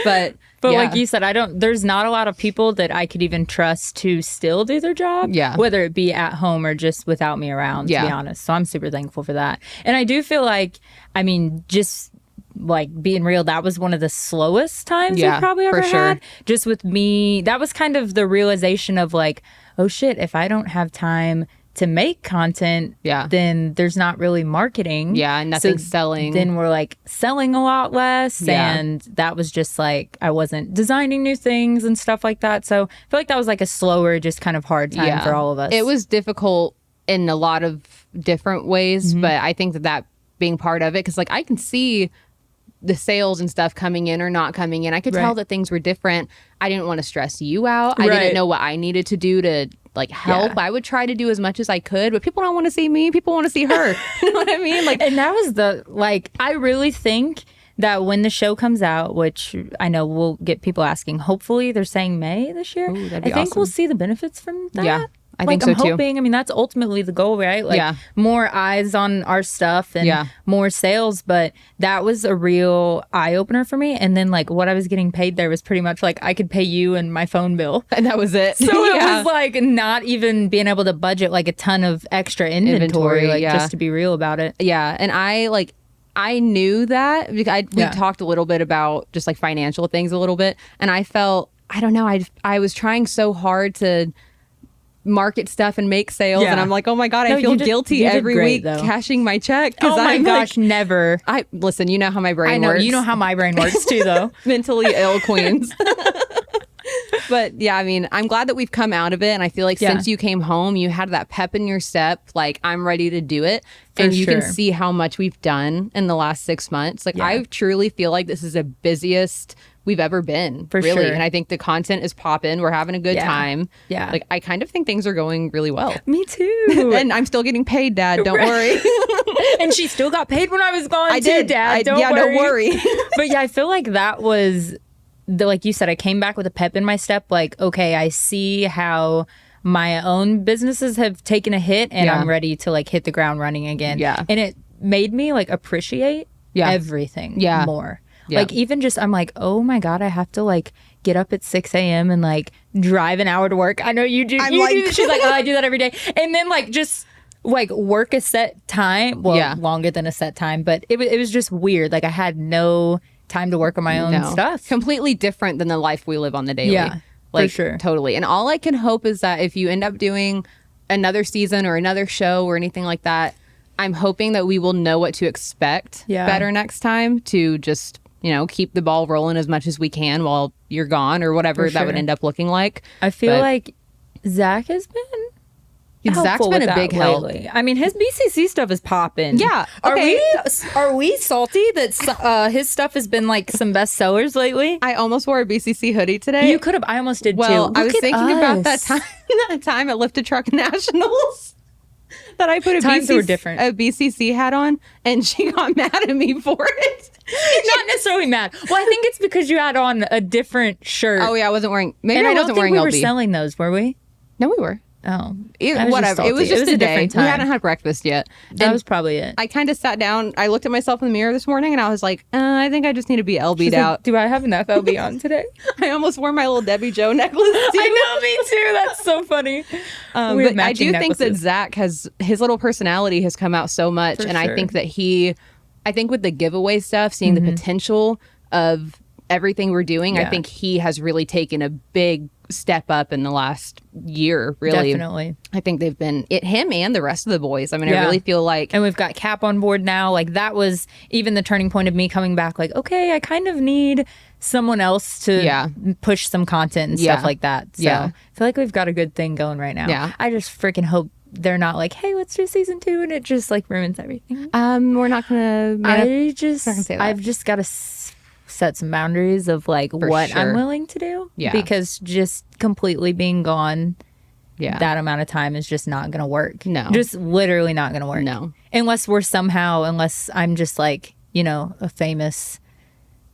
Speaker 1: But
Speaker 2: like you said, there's not a lot of people that I could even trust to still do their job. Yeah. Whether it be at home or just without me around, to be honest. So I'm super thankful for that. And I do feel like, I mean, just like being real, that was one of the slowest times we've probably ever had. Just with me, that was kind of the realization of like, oh shit, if I don't have time to make content, then there's not really marketing. Yeah, and nothing's selling. Then we're like selling a lot less. Yeah. And that was just like, I wasn't designing new things and stuff like that. So I feel like that was like a slower, just kind of hard time for all of us.
Speaker 1: It was difficult in a lot of different ways, but I think that being part of it, because like I can see the sales and stuff coming in or not coming in. I could tell that things were different. I didn't want to stress you out. I didn't know what I needed to do to like help. I would try to do as much as I could, but people don't want to see me. People want to see her. You know what I mean? Like,
Speaker 2: and that was I really think that when the show comes out, which I know we'll get people asking, hopefully they're saying May this year.
Speaker 1: Ooh, that'd be
Speaker 2: I think we'll
Speaker 1: awesome.
Speaker 2: see the benefits from that.
Speaker 1: Yeah, I
Speaker 2: like,
Speaker 1: think so
Speaker 2: I'm
Speaker 1: too.
Speaker 2: hoping. I mean, that's ultimately the goal, right? Like
Speaker 1: Yeah.
Speaker 2: more eyes on our stuff and
Speaker 1: Yeah.
Speaker 2: more sales. But that was a real eye opener for me. And then like what I was getting paid there was pretty much like I could pay you and my phone bill.
Speaker 1: And that was it.
Speaker 2: So it was like not even being able to budget like a ton of extra inventory, like
Speaker 1: yeah.
Speaker 2: just to be real about it.
Speaker 1: Yeah, and I knew that because we
Speaker 2: Yeah.
Speaker 1: talked a little bit about just like financial things a little bit, and I felt, I don't know, I was trying so hard to market stuff and make sales,
Speaker 2: Yeah.
Speaker 1: and I'm like, oh my god,
Speaker 2: No,
Speaker 1: I feel
Speaker 2: you did-
Speaker 1: guilty
Speaker 2: you did
Speaker 1: every
Speaker 2: great,
Speaker 1: week
Speaker 2: though.
Speaker 1: cashing my check.
Speaker 2: Oh my
Speaker 1: I'm
Speaker 2: gosh, never.
Speaker 1: I listen. You know how my brain
Speaker 2: I know.
Speaker 1: works.
Speaker 2: You know how my brain works too, though.
Speaker 1: Mentally ill queens. But yeah, I mean, I'm glad that we've come out of it, and I feel like
Speaker 2: Yeah.
Speaker 1: since you came home, you had that pep in your step. Like, I'm ready to do it,
Speaker 2: For
Speaker 1: and you can
Speaker 2: sure.
Speaker 1: see how much we've done in the last 6 months. Like,
Speaker 2: Yeah.
Speaker 1: I truly feel like this is the busiest we've ever been,
Speaker 2: For
Speaker 1: really.
Speaker 2: sure.
Speaker 1: And I think the content is popping. We're having a good
Speaker 2: Yeah.
Speaker 1: time.
Speaker 2: Yeah.
Speaker 1: like I kind of think things are going really well.
Speaker 2: Me too.
Speaker 1: And I'm still getting paid, Dad. Don't worry.
Speaker 2: And she still got paid when I was gone
Speaker 1: I
Speaker 2: too,
Speaker 1: did,
Speaker 2: Dad. Don't
Speaker 1: yeah,
Speaker 2: worry.
Speaker 1: don't worry.
Speaker 2: But yeah, I feel like that was like you said, I came back with a pep in my step. Like, okay, I see how my own businesses have taken a hit, and
Speaker 1: Yeah.
Speaker 2: I'm ready to like hit the ground running again.
Speaker 1: Yeah.
Speaker 2: And it made me like appreciate
Speaker 1: Yeah.
Speaker 2: everything
Speaker 1: Yeah.
Speaker 2: more.
Speaker 1: Yeah.
Speaker 2: Like even just I'm like, oh my God, I have to like get up at 6 a.m. and like drive an hour to work. I know you do.
Speaker 1: I'm
Speaker 2: You
Speaker 1: like-
Speaker 2: do. She's like, oh, I do that every day. And then like just like work a set time. Well,
Speaker 1: Yeah.
Speaker 2: longer than a set time, but it was just weird. Like I had no time to work on my own stuff.
Speaker 1: Completely different than the life we live on the daily.
Speaker 2: Yeah, for
Speaker 1: like
Speaker 2: sure.
Speaker 1: Totally. And all I can hope is that if you end up doing another season or another show or anything like that, I'm hoping that we will know what to expect
Speaker 2: Yeah.
Speaker 1: better next time to just, keep the ball rolling as much as we can while you're gone or whatever
Speaker 2: For
Speaker 1: that would
Speaker 2: sure.
Speaker 1: end up looking like.
Speaker 2: I feel
Speaker 1: But
Speaker 2: like Zach has been
Speaker 1: Zach's
Speaker 2: helpful
Speaker 1: been
Speaker 2: with
Speaker 1: a
Speaker 2: that
Speaker 1: big help.
Speaker 2: lately. I mean, his BCC stuff is popping.
Speaker 1: Yeah,
Speaker 2: Are
Speaker 1: okay.
Speaker 2: we salty that his stuff has been like some best sellers lately?
Speaker 1: I almost wore a BCC hoodie today.
Speaker 2: You could have. I almost did
Speaker 1: Well,
Speaker 2: too.
Speaker 1: I was
Speaker 2: Look at
Speaker 1: thinking about that
Speaker 2: us.
Speaker 1: time at Lift a Truck Nationals that I put
Speaker 2: Times were different.
Speaker 1: a BCC hat on, and she got mad at me for it.
Speaker 2: Not necessarily mad. Well, I think it's because you had on a different shirt.
Speaker 1: Oh yeah, I wasn't wearing. Maybe
Speaker 2: and
Speaker 1: I
Speaker 2: I don't
Speaker 1: wasn't
Speaker 2: think
Speaker 1: wearing
Speaker 2: we were
Speaker 1: LB.
Speaker 2: selling those, were we?
Speaker 1: No, we were.
Speaker 2: Oh,
Speaker 1: It-
Speaker 2: I was just
Speaker 1: whatever. It was
Speaker 2: salty.
Speaker 1: just a day.
Speaker 2: different
Speaker 1: We
Speaker 2: time.
Speaker 1: hadn't had breakfast yet.
Speaker 2: That
Speaker 1: And
Speaker 2: was probably it.
Speaker 1: I kind of sat down. I looked at myself in the mirror this morning, and I was like, I think I just need to be LB'd
Speaker 2: She's like,
Speaker 1: out.
Speaker 2: do I have enough LB on today?
Speaker 1: I almost wore my little Debbie Joe necklace. Too.
Speaker 2: I know, me too. That's so funny. We have
Speaker 1: But I do
Speaker 2: matching
Speaker 1: think that
Speaker 2: necklaces.
Speaker 1: Zach his little personality has come out so much,
Speaker 2: For
Speaker 1: and I
Speaker 2: sure.
Speaker 1: think that I think with the giveaway stuff, seeing the potential of everything we're doing, I
Speaker 2: Yeah.
Speaker 1: think he has really taken a big step up in the last year. Really,
Speaker 2: Definitely.
Speaker 1: I think they've been him and the rest of the boys. I mean, I
Speaker 2: Yeah.
Speaker 1: really feel like
Speaker 2: And we've got Cap on board now. Like that was even the turning point of me coming back. Like, okay, I kind of need someone else to
Speaker 1: Yeah.
Speaker 2: push some content and
Speaker 1: Yeah.
Speaker 2: stuff like that. So
Speaker 1: Yeah.
Speaker 2: I feel like we've got a good thing going right now.
Speaker 1: Yeah.
Speaker 2: I just freaking hope they're not like, hey, let's do season 2, and it just like ruins everything.
Speaker 1: we're not gonna.
Speaker 2: I just,
Speaker 1: not gonna say that.
Speaker 2: I've just got to set some boundaries of like what
Speaker 1: sure.
Speaker 2: I'm willing to do.
Speaker 1: Yeah.
Speaker 2: Because just completely being gone
Speaker 1: yeah.
Speaker 2: that amount of time is just not going to work.
Speaker 1: No.
Speaker 2: Just literally not going to work.
Speaker 1: No.
Speaker 2: Unless I'm just like, a famous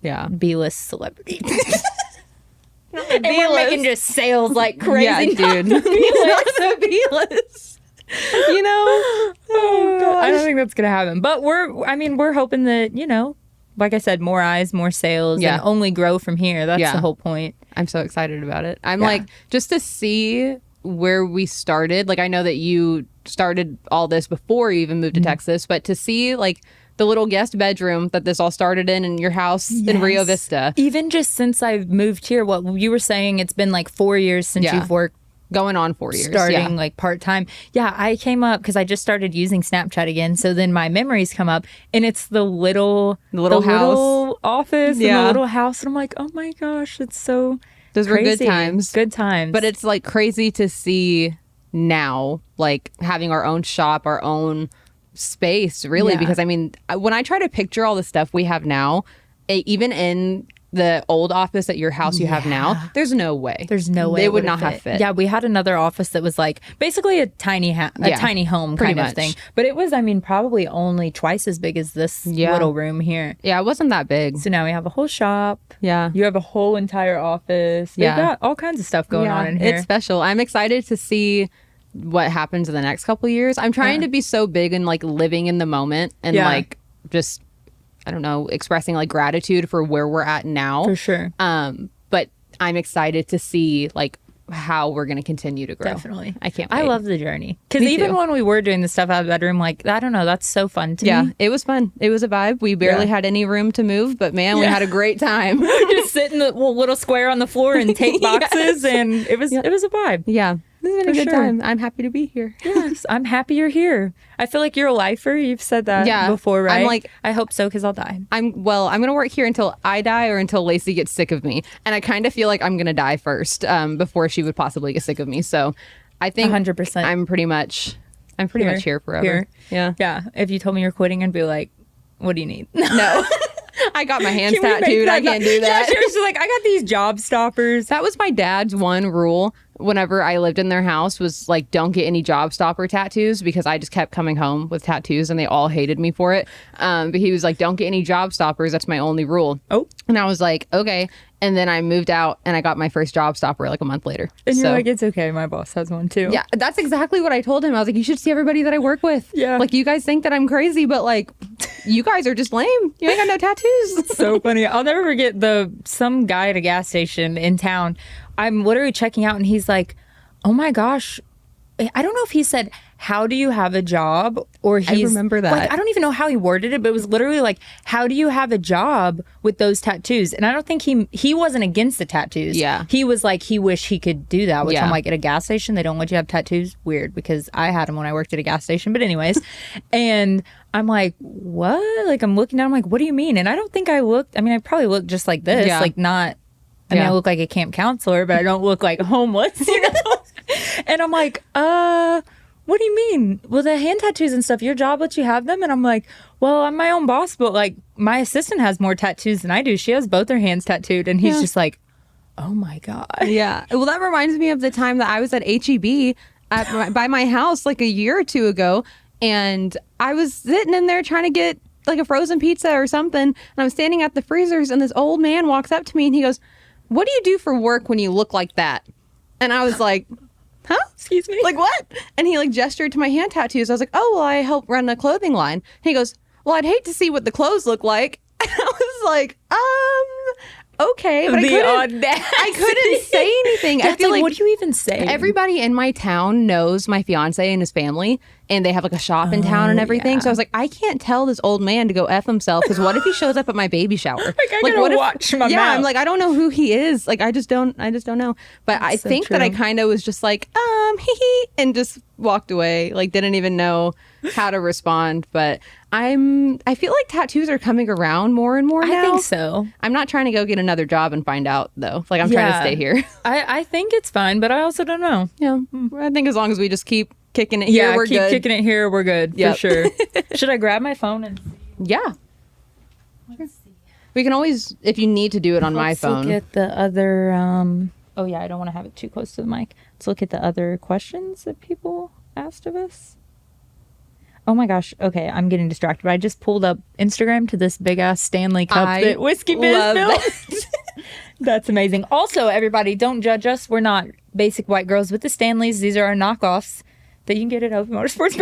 Speaker 1: yeah.
Speaker 2: B-list celebrity. And we're making just sales like crazy.
Speaker 1: Yeah, dude.
Speaker 2: Not the B-list.
Speaker 1: Not the B-list.
Speaker 2: Oh, God. I don't think that's gonna happen. But we're hoping that, like I said, more eyes, more sales,
Speaker 1: Yeah.
Speaker 2: and only grow from here. That's
Speaker 1: Yeah.
Speaker 2: the whole point.
Speaker 1: I'm so excited about it. I'm
Speaker 2: Yeah.
Speaker 1: like, just to see where we started. Like, I know that you started all this before you even moved to Texas, but to see like the little guest bedroom that this all started in your house in Rio
Speaker 2: Yes.
Speaker 1: Vista,
Speaker 2: Even just since I've moved here, what you were saying, it's been like 4 years since
Speaker 1: Yeah.
Speaker 2: you've worked
Speaker 1: going on 4 years.
Speaker 2: starting
Speaker 1: Yeah.
Speaker 2: like part-time. Yeah, I came up because I just started using Snapchat again. So then my memories come up, and it's the little
Speaker 1: house.
Speaker 2: office and
Speaker 1: Yeah.
Speaker 2: the little house. And I'm like, oh my gosh, it's so
Speaker 1: Those were good
Speaker 2: crazy.
Speaker 1: times.
Speaker 2: Good times.
Speaker 1: But it's like crazy to see now, like having our own shop, our own space, really.
Speaker 2: Yeah.
Speaker 1: Because I mean, when I try to picture all the stuff we have now, even in the old office at your house you have now, there's no way.
Speaker 2: There's no way
Speaker 1: they
Speaker 2: it
Speaker 1: would
Speaker 2: would've
Speaker 1: not have fit.
Speaker 2: Yeah, we had another office that was like basically a tiny tiny home
Speaker 1: pretty
Speaker 2: kind of
Speaker 1: much.
Speaker 2: thing. But it was, I mean, probably only twice as big as this little room here.
Speaker 1: Yeah, it wasn't that big.
Speaker 2: So now we have a whole shop.
Speaker 1: Yeah.
Speaker 2: You have a whole entire office. They've got all kinds of stuff going on in here.
Speaker 1: It's special. I'm excited to see what happens in the next couple of years. I'm trying to be so big and like living in the moment and like just, I don't know, expressing like gratitude for where we're at now.
Speaker 2: For sure.
Speaker 1: But I'm excited to see like how we're going to continue to grow.
Speaker 2: Definitely.
Speaker 1: I can't wait.
Speaker 2: I love the journey. Because
Speaker 1: Me
Speaker 2: even
Speaker 1: too.
Speaker 2: when we were doing the stuff out of the bedroom, like, I don't know, that's so fun to me.
Speaker 1: It was fun. It was a vibe. We barely had any room to move, but man, we had a great time.
Speaker 2: Just sit in the little square on the floor and take boxes, and it was a vibe.
Speaker 1: Yeah. This has been a
Speaker 2: For
Speaker 1: good
Speaker 2: sure.
Speaker 1: time. I'm happy to be here.
Speaker 2: Yes, I'm happy you're here. I feel like you're a lifer. You've said that before, right?
Speaker 1: I'm like,
Speaker 2: I hope so, because I'll die.
Speaker 1: I'm going to work here until I die or until Lacey gets sick of me. And I kind of feel like I'm going to die first before she would possibly get sick of me. So I think
Speaker 2: 100%.
Speaker 1: I'm pretty much here forever.
Speaker 2: Here.
Speaker 1: Yeah.
Speaker 2: Yeah. If you told me you're quitting, I'd be like, what do you need?
Speaker 1: No. I got my hands
Speaker 2: Can we make
Speaker 1: tattooed. I
Speaker 2: that
Speaker 1: can't do that.
Speaker 2: Yeah, she was just like, I got these job stoppers.
Speaker 1: That was my dad's one rule whenever I lived in their house was like, don't get any job stopper tattoos, because I just kept coming home with tattoos and they all hated me for it. But he was like, don't get any job stoppers. That's my only rule.
Speaker 2: Oh.
Speaker 1: And I was like, okay. And then I moved out and I got my first job stopper like a month later.
Speaker 2: And you're like, it's okay. My boss has one too.
Speaker 1: Yeah, that's exactly what I told him. I was like, you should see everybody that I work with.
Speaker 2: Yeah.
Speaker 1: Like, you guys think that I'm crazy, but like, you guys are just lame. You ain't got no tattoos.
Speaker 2: So funny. I'll never forget some guy at a gas station in town. I'm literally checking out and he's like, oh my gosh. I don't know if he said, how do you have a job? Or he's,
Speaker 1: remember that.
Speaker 2: Like, I don't even know how he worded it, but it was literally like, how do you have a job with those tattoos? And I don't think he wasn't against the tattoos.
Speaker 1: Yeah.
Speaker 2: He was like, he wished he could do that, which
Speaker 1: Yeah.
Speaker 2: I'm like, at a gas station, they don't let you have tattoos? Weird, because I had them when I worked at a gas station. But anyways, and I'm like, what? Like, I'm looking down, I'm like, what do you mean? And I don't think I probably looked just like this.
Speaker 1: Yeah.
Speaker 2: Like, not, I mean, I look like a camp counselor, but I don't look like homeless, you know? And I'm like, what do you mean? Well, the hand tattoos and stuff, your job lets you have them? And I'm like, well, I'm my own boss, but like, my assistant has more tattoos than I do. She has both her hands tattooed. And he's just like, oh my God.
Speaker 1: Yeah. Well, that reminds me of the time that I was at HEB by my house like a year or two ago. And I was sitting in there trying to get like a frozen pizza or something. And I was standing at the freezers and this old man walks up to me and he goes, what do you do for work when you look like that? And I was like, huh?
Speaker 2: Excuse me?
Speaker 1: Like, what? And he like gestured to my hand tattoos. I was like, oh, well, I help run a clothing line. And he goes, well, I'd hate to see what the clothes look like. And I was like, okay. But I couldn't say anything. I feel like,
Speaker 2: what do you even say?
Speaker 1: everybody in my town knows my fiance and his family, and they have like a shop in town and everything.
Speaker 2: yeah.
Speaker 1: So I was like, I can't tell this old man to go F himself, because what if he shows up at my baby shower?
Speaker 2: I gotta
Speaker 1: what if,
Speaker 2: watch my
Speaker 1: yeah,
Speaker 2: mouth.
Speaker 1: I'm like, I don't know who he is. Like, I just don't know. But I
Speaker 2: so
Speaker 1: think that I
Speaker 2: true.
Speaker 1: kind of was just like, hee hee, and just walked away. Like, didn't even know how to respond. But I feel like tattoos are coming around more and more now.
Speaker 2: I think so.
Speaker 1: I'm not trying to go get another job and find out though. Like, I'm trying to stay here.
Speaker 2: I think it's fine, but I also don't know.
Speaker 1: Yeah. I think as long as we just keep kicking it here, we're
Speaker 2: keep
Speaker 1: good.
Speaker 2: kicking it here. We're good
Speaker 1: Yep.
Speaker 2: for sure. Should I grab my phone and
Speaker 1: Yeah. We can always, if you need to do it on my
Speaker 2: let's
Speaker 1: phone.
Speaker 2: look at the other? Oh yeah, I don't want to have it too close to the mic. Let's look at the other questions that people asked of us. Oh my gosh. Okay, I'm getting distracted. But I just pulled up Instagram to this big ass Stanley cup
Speaker 1: I
Speaker 2: that Whiskey Biz
Speaker 1: love
Speaker 2: built.
Speaker 1: that.
Speaker 2: That's amazing. Also, everybody, don't judge us. We're not basic white girls with the Stanleys. These are our knockoffs that you can get at LB Motorsports.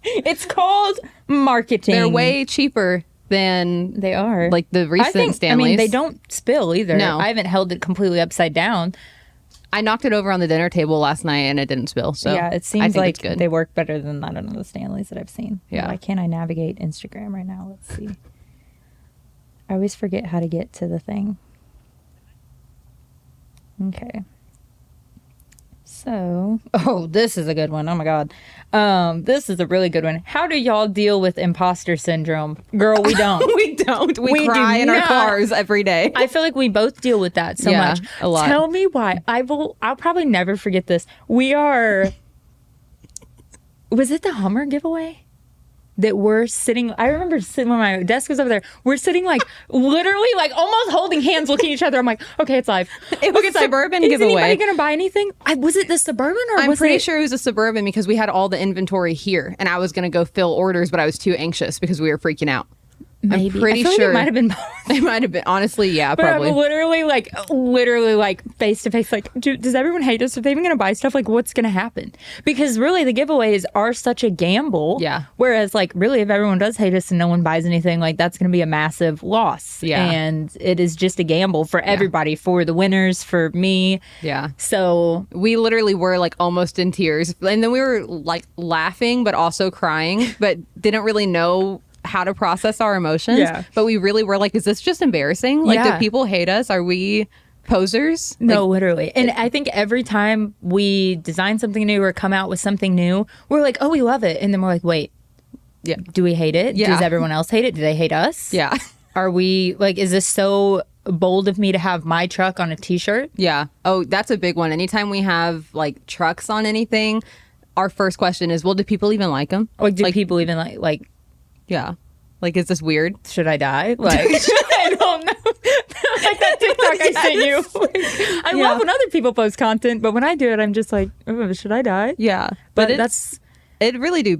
Speaker 2: It's called marketing.
Speaker 1: They're way cheaper than
Speaker 2: They are.
Speaker 1: like the recent Stanleys.
Speaker 2: I mean, they don't spill either.
Speaker 1: No.
Speaker 2: I haven't held it completely upside down.
Speaker 1: I knocked it over on the dinner table last night and it didn't spill. So
Speaker 2: Yeah, it
Speaker 1: I
Speaker 2: seems
Speaker 1: think
Speaker 2: like
Speaker 1: it's good.
Speaker 2: they work better than, I don't know, the Stanleys that I've seen.
Speaker 1: Yeah.
Speaker 2: Why can't I navigate Instagram right now? Let's see. I always forget how to get to the thing. Okay. So, this is a good one. Oh my God. This is a really good one. How do y'all deal with imposter syndrome? Girl, we don't.
Speaker 1: we don't. We
Speaker 2: We
Speaker 1: cry
Speaker 2: do
Speaker 1: in our
Speaker 2: not.
Speaker 1: cars every day.
Speaker 2: I feel like we both deal with that so
Speaker 1: Yeah,
Speaker 2: much.
Speaker 1: a lot.
Speaker 2: Tell me why. I'll probably never forget this. Was it the Hummer giveaway? that we're sitting. I remember sitting when my desk was over there. We're sitting like literally like almost holding hands, looking at each other. I'm like, okay, it's live.
Speaker 1: It was a Suburban
Speaker 2: Is
Speaker 1: giveaway.
Speaker 2: anybody going to buy anything? Was it the Suburban or
Speaker 1: I'm
Speaker 2: was
Speaker 1: pretty
Speaker 2: it?
Speaker 1: sure it was a Suburban because we had all the inventory here, and I was going to go fill orders, but I was too anxious because we were freaking out.
Speaker 2: Maybe.
Speaker 1: I'm pretty
Speaker 2: I feel
Speaker 1: sure
Speaker 2: like it might have been.
Speaker 1: It might have been. Honestly, yeah,
Speaker 2: But
Speaker 1: probably.
Speaker 2: I'm literally like face to face, like, does everyone hate us? Are they even going to buy stuff? Like, what's going to happen? Because really, the giveaways are such a gamble.
Speaker 1: Yeah.
Speaker 2: Whereas, like, really, if everyone does hate us and no one buys anything, like, that's going to be a massive loss.
Speaker 1: Yeah.
Speaker 2: And it is just a gamble for everybody, for the winners, for me.
Speaker 1: Yeah.
Speaker 2: So
Speaker 1: We literally were like almost in tears, and then we were like laughing but also crying, but didn't really know how to process our emotions.
Speaker 2: Yeah.
Speaker 1: But we really were like, is this just embarrassing? Like,
Speaker 2: Yeah.
Speaker 1: do people hate us? Are we posers?
Speaker 2: no, literally. And I think every time we design something new or come out with something new, we're like, oh, we love it. And then we're like, wait,
Speaker 1: Yeah.
Speaker 2: do we hate it?
Speaker 1: Yeah.
Speaker 2: Does everyone else hate it? Do they hate us?
Speaker 1: Yeah.
Speaker 2: Are we like, is this so bold of me to have my truck on a t-shirt?
Speaker 1: Yeah. Oh, that's a big one. Anytime we have like trucks on anything, our first question is, well, do people even like them?
Speaker 2: Like, do people even like,
Speaker 1: Yeah. Like, is this weird?
Speaker 2: should I die? Like, I don't know. Like that TikTok I sent you. I love when other people post content, but when I do it, I'm just like, oh, should I die?
Speaker 1: Yeah.
Speaker 2: But
Speaker 1: it's- it really do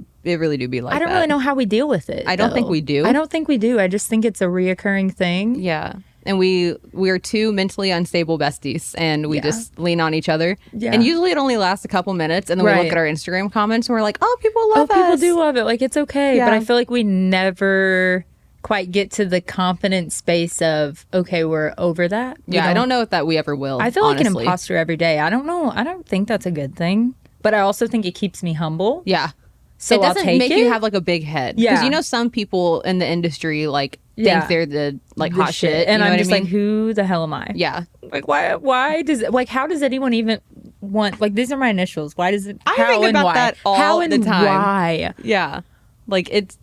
Speaker 1: be like
Speaker 2: I don't
Speaker 1: that.
Speaker 2: really know how we deal with it.
Speaker 1: I don't think
Speaker 2: though.
Speaker 1: we do.
Speaker 2: I don't think we do. I just think it's a reoccurring thing.
Speaker 1: Yeah. And we are two mentally unstable besties, and we just lean on each other.
Speaker 2: Yeah.
Speaker 1: And usually it only lasts a couple minutes, and then we
Speaker 2: Right.
Speaker 1: look at our Instagram comments and we're like, oh, people love us.
Speaker 2: People do love it. Like, it's okay.
Speaker 1: Yeah.
Speaker 2: But I feel like we never quite get to the confident space of, okay, we're over that.
Speaker 1: Yeah, I don't know if that we ever will.
Speaker 2: I feel like an
Speaker 1: honestly.
Speaker 2: imposter every day. I don't know. I don't think that's a good thing. But I also think it keeps me humble.
Speaker 1: Yeah.
Speaker 2: So
Speaker 1: it
Speaker 2: I'll
Speaker 1: doesn't
Speaker 2: take
Speaker 1: make
Speaker 2: it.
Speaker 1: you have like a big head.
Speaker 2: Yeah.
Speaker 1: Because you know some people in the industry like
Speaker 2: Yeah.
Speaker 1: think they're the like
Speaker 2: The
Speaker 1: hot shit.
Speaker 2: And
Speaker 1: you know
Speaker 2: I'm
Speaker 1: what
Speaker 2: just
Speaker 1: I mean?
Speaker 2: like, who the hell am I?
Speaker 1: Yeah.
Speaker 2: Like, why does it, like, how does anyone even want, like, these are my initials. Why does it,
Speaker 1: I
Speaker 2: how
Speaker 1: think
Speaker 2: and
Speaker 1: about
Speaker 2: why?
Speaker 1: that all
Speaker 2: how and
Speaker 1: the time.
Speaker 2: why?
Speaker 1: Yeah. Like it's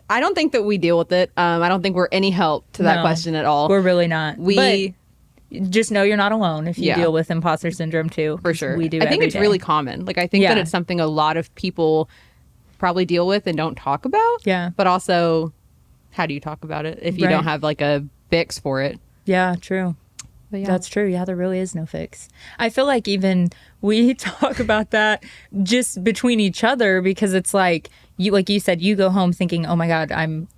Speaker 1: I don't think that we deal with it. I don't think we're any help to that
Speaker 2: No,
Speaker 1: question at all.
Speaker 2: We're really not.
Speaker 1: We
Speaker 2: But just know you're not alone if you
Speaker 1: Yeah.
Speaker 2: deal with imposter syndrome too.
Speaker 1: for sure.
Speaker 2: We do.
Speaker 1: I think
Speaker 2: every
Speaker 1: it's
Speaker 2: day.
Speaker 1: really common. Like I think that
Speaker 2: Yeah.
Speaker 1: it's something a lot of people probably deal with and don't talk about.
Speaker 2: Yeah.
Speaker 1: But also, how do you talk about it if you
Speaker 2: Right.
Speaker 1: don't have like a fix for it?
Speaker 2: Yeah, true.
Speaker 1: But yeah.
Speaker 2: That's true. Yeah, there really is no fix. I feel like even we talk about that just between each other because it's like you said, you go home thinking, oh my God, I'm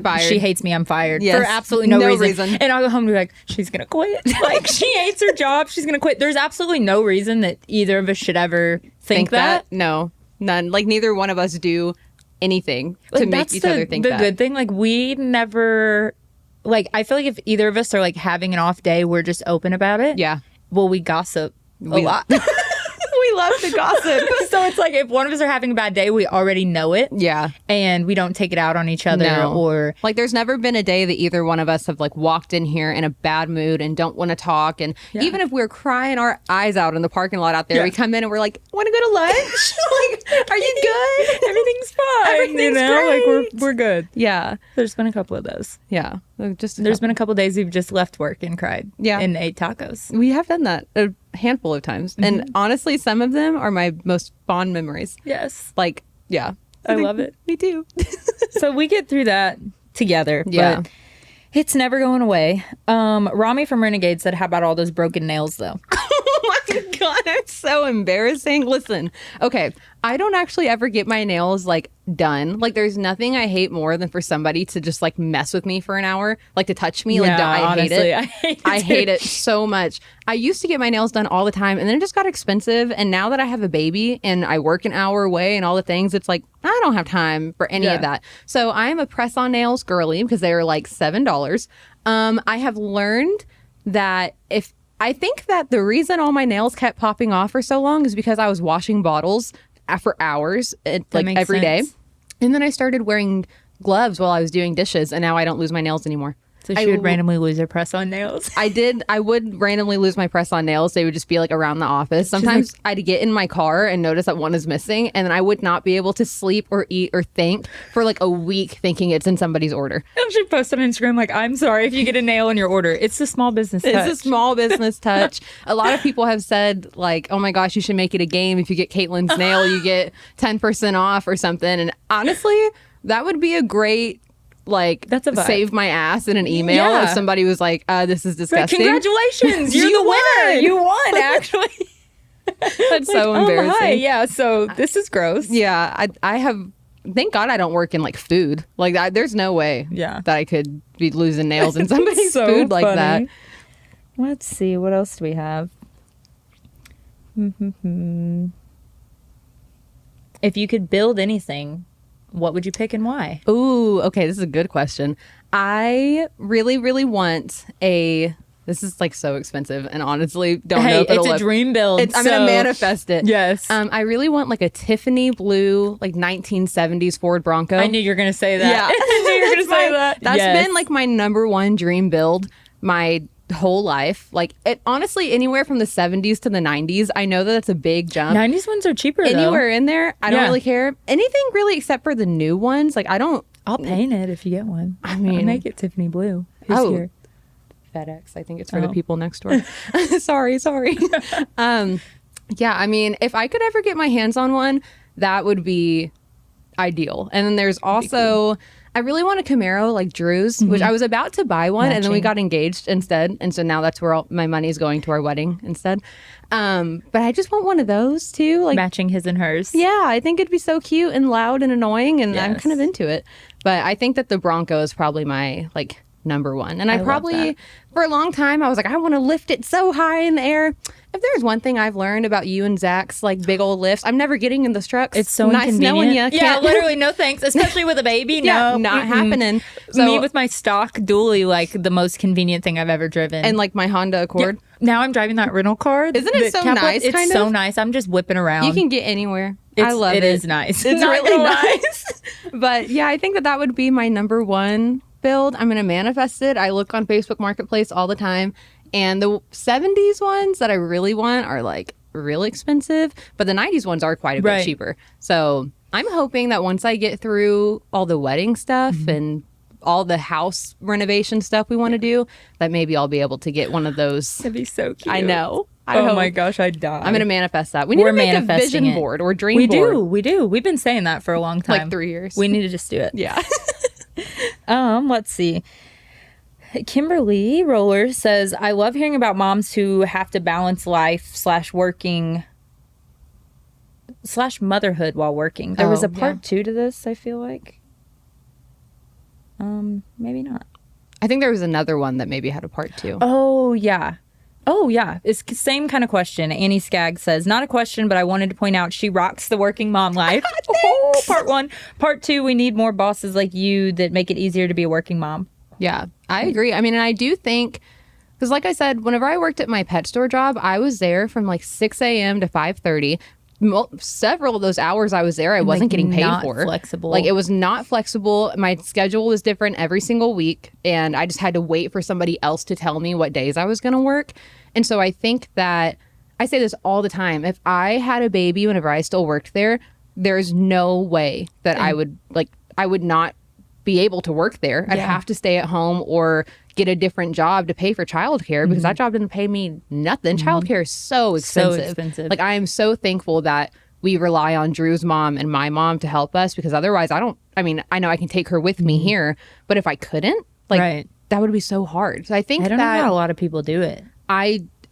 Speaker 1: fired.
Speaker 2: She hates me. I'm fired
Speaker 1: Yes.
Speaker 2: for absolutely no,
Speaker 1: No
Speaker 2: reason.
Speaker 1: reason.
Speaker 2: And I'll go home and be like, she's going to quit. Like she hates her job. She's going to quit. There's absolutely no reason that either of us should ever think that.
Speaker 1: No, none. Like neither one of us do anything to
Speaker 2: Like,
Speaker 1: make
Speaker 2: that's
Speaker 1: each other think
Speaker 2: the
Speaker 1: that.
Speaker 2: good thing. Like we never, like I feel like if either of us are like having an off day, we're just open about it.
Speaker 1: Yeah.
Speaker 2: Well, we gossip a lot.
Speaker 1: We love to gossip.
Speaker 2: So it's like if one of us are having a bad day, we already know it.
Speaker 1: Yeah.
Speaker 2: And we don't take it out on each other
Speaker 1: No.
Speaker 2: or
Speaker 1: Like there's never been a day that either one of us have like walked in here in a bad mood and don't want to talk. And even if we're crying our eyes out in the parking lot out there,
Speaker 2: Yeah.
Speaker 1: we come in and we're like, want to go to lunch? Like, are you good?
Speaker 2: everything's fine.
Speaker 1: Everything's
Speaker 2: Like
Speaker 1: great.
Speaker 2: we're good.
Speaker 1: Yeah.
Speaker 2: There's been a couple of those.
Speaker 1: Yeah. Just
Speaker 2: There's been a couple of days we've just left work and cried.
Speaker 1: Yeah.
Speaker 2: And ate tacos.
Speaker 1: we have done that a handful of times. And honestly, some of them are my most fond memories.
Speaker 2: Yes.
Speaker 1: Like, yeah.
Speaker 2: I love it.
Speaker 1: Me too.
Speaker 2: So we get through that together.
Speaker 1: Yeah.
Speaker 2: But it's never going away. Rami from Renegade said, how about all those broken nails though?
Speaker 1: Oh my God, it's so embarrassing. Listen, okay, I don't actually ever get my nails like done. Like there's nothing I hate more than for somebody to just like mess with me for an hour, like to touch me. Like I hate
Speaker 2: honestly,
Speaker 1: it.
Speaker 2: I
Speaker 1: hate it so much. I used to get my nails done all the time and then it just got expensive. And now that I have a baby and I work an hour away and all the things, it's like, I don't have time for any of that. So I am a press on nails girly because they are like $7. I have learned that I think that the reason all my nails kept popping off for so long is because I was washing bottles for hours, like
Speaker 2: makes
Speaker 1: every day.
Speaker 2: sense.
Speaker 1: And then I started wearing gloves while I was doing dishes, and now I don't lose my nails anymore.
Speaker 2: So she would randomly lose her press-on nails.
Speaker 1: I would randomly lose my press-on nails. They would just be like around the office. Sometimes I'd get in my car and notice that one is missing, and then I would not be able to sleep or eat or think for like a week thinking it's in somebody's order.
Speaker 2: And she posted on Instagram like, I'm sorry if you get a nail in your order. It's a small business touch.
Speaker 1: It's a small business touch. A lot of people have said like, oh my gosh, you should make it a game. If you get Katelyn's nail, you get 10% off or something. And honestly, that would be a great
Speaker 2: that's a vibe.
Speaker 1: Save my ass in an email if somebody was like, this is disgusting.
Speaker 2: Congratulations, you're the winner. You won, actually.
Speaker 1: That's so embarrassing.
Speaker 2: Hi. Yeah, so this is gross.
Speaker 1: Yeah, I have, thank God I don't work in like food. Like there's no way that I could be losing nails in somebody's
Speaker 2: so
Speaker 1: food like
Speaker 2: funny.
Speaker 1: that.
Speaker 2: Let's see, what else do we have? If you could build anything, what would you pick and why?
Speaker 1: Ooh, okay, this is a good question. I really, really want this is like so expensive and honestly don't know if
Speaker 2: it's a dream build.
Speaker 1: I'm going to manifest it.
Speaker 2: Yes.
Speaker 1: I really want like a Tiffany blue, like 1970s Ford Bronco.
Speaker 2: I knew you were going to say that.
Speaker 1: Yeah.
Speaker 2: I knew you were going to say that.
Speaker 1: That's been like my number one dream build my whole life. Like it honestly, anywhere from the 70s to the 90s. I know that that's a big jump.
Speaker 2: 90s ones are cheaper
Speaker 1: Anywhere in there, I don't really care. Anything really except for the new ones. Like
Speaker 2: I'll paint it if you get one.
Speaker 1: I mean,
Speaker 2: I'll make it Tiffany blue. Who's here?
Speaker 1: FedEx. I think it's for the people next door. sorry. Yeah, I mean, if I could ever get my hands on one, that would be ideal. And then there's also, I really want a Camaro like Drew's, which I was about to buy one and then we got engaged instead. And so now that's where all my money is going to our wedding instead. But I just want one of those too. Like
Speaker 2: matching his and hers.
Speaker 1: Yeah, I think it'd be so cute and loud and annoying and I'm kind of into it. But I think that the Bronco is probably my like number one. And I probably, for a long time, I was like, I want to lift it so high in the air. If there's one thing I've learned about you and Zach's like big old lifts, I'm never getting in those trucks.
Speaker 2: It's so
Speaker 1: nice knowing you.
Speaker 2: Yeah, literally no thanks, especially with a baby.
Speaker 1: No, not happening. So,
Speaker 2: me with my stock dually, like the most convenient thing I've ever driven.
Speaker 1: And like my Honda Accord.
Speaker 2: Yeah. Now I'm driving that rental car.
Speaker 1: Isn't it so nice?
Speaker 2: It's so nice. I'm just whipping around.
Speaker 1: You can get anywhere. I love it.
Speaker 2: It is nice.
Speaker 1: It's really nice. But yeah, I think that would be my number one build. I'm going to manifest it. I look on Facebook Marketplace all the time. And the 70s ones that I really want are like really expensive, but the 90s ones are quite a bit cheaper. So I'm hoping that once I get through all the wedding stuff and all the house renovation stuff we want to do, that maybe I'll be able to get one of those.
Speaker 2: That'd be so cute.
Speaker 1: I know.
Speaker 2: Oh my gosh, I'd die.
Speaker 1: I'm going to manifest that. We need to make a vision board or dream board.
Speaker 2: We do. We've been saying that for a long time.
Speaker 1: Like 3 years.
Speaker 2: We need to just do it.
Speaker 1: Yeah.
Speaker 2: Let's see. Kimberly Roller says, I love hearing about moms who have to balance life / working / motherhood while working. There was a part 2 to this, I feel like. Maybe not.
Speaker 1: I think there was another one that maybe had a part 2.
Speaker 2: Oh, yeah. It's the same kind of question. Annie Skaggs says, not a question, but I wanted to point out she rocks the working mom life. Part 1. Part 2, we need more bosses like you that make it easier to be a working mom.
Speaker 1: Yeah, I agree. I mean, and I do think, because like I said, whenever I worked at my pet store job, I was there from like 6 a.m. to 5:30. Several of those hours I was there, I wasn't getting paid for.
Speaker 2: Flexible.
Speaker 1: Like it was not flexible. My schedule was different every single week. And I just had to wait for somebody else to tell me what days I was going to work. And so I think that, I say this all the time, if I had a baby whenever I still worked there, there's no way that I would not be able to work there. I'd have to stay at home or get a different job to pay for childcare because that job didn't pay me nothing. Childcare is so expensive. Like I am so thankful that we rely on Drew's mom and my mom to help us because otherwise I know I can take her with me here, but if I couldn't, that would be so hard. So I think
Speaker 2: I don't know how a lot of people do it.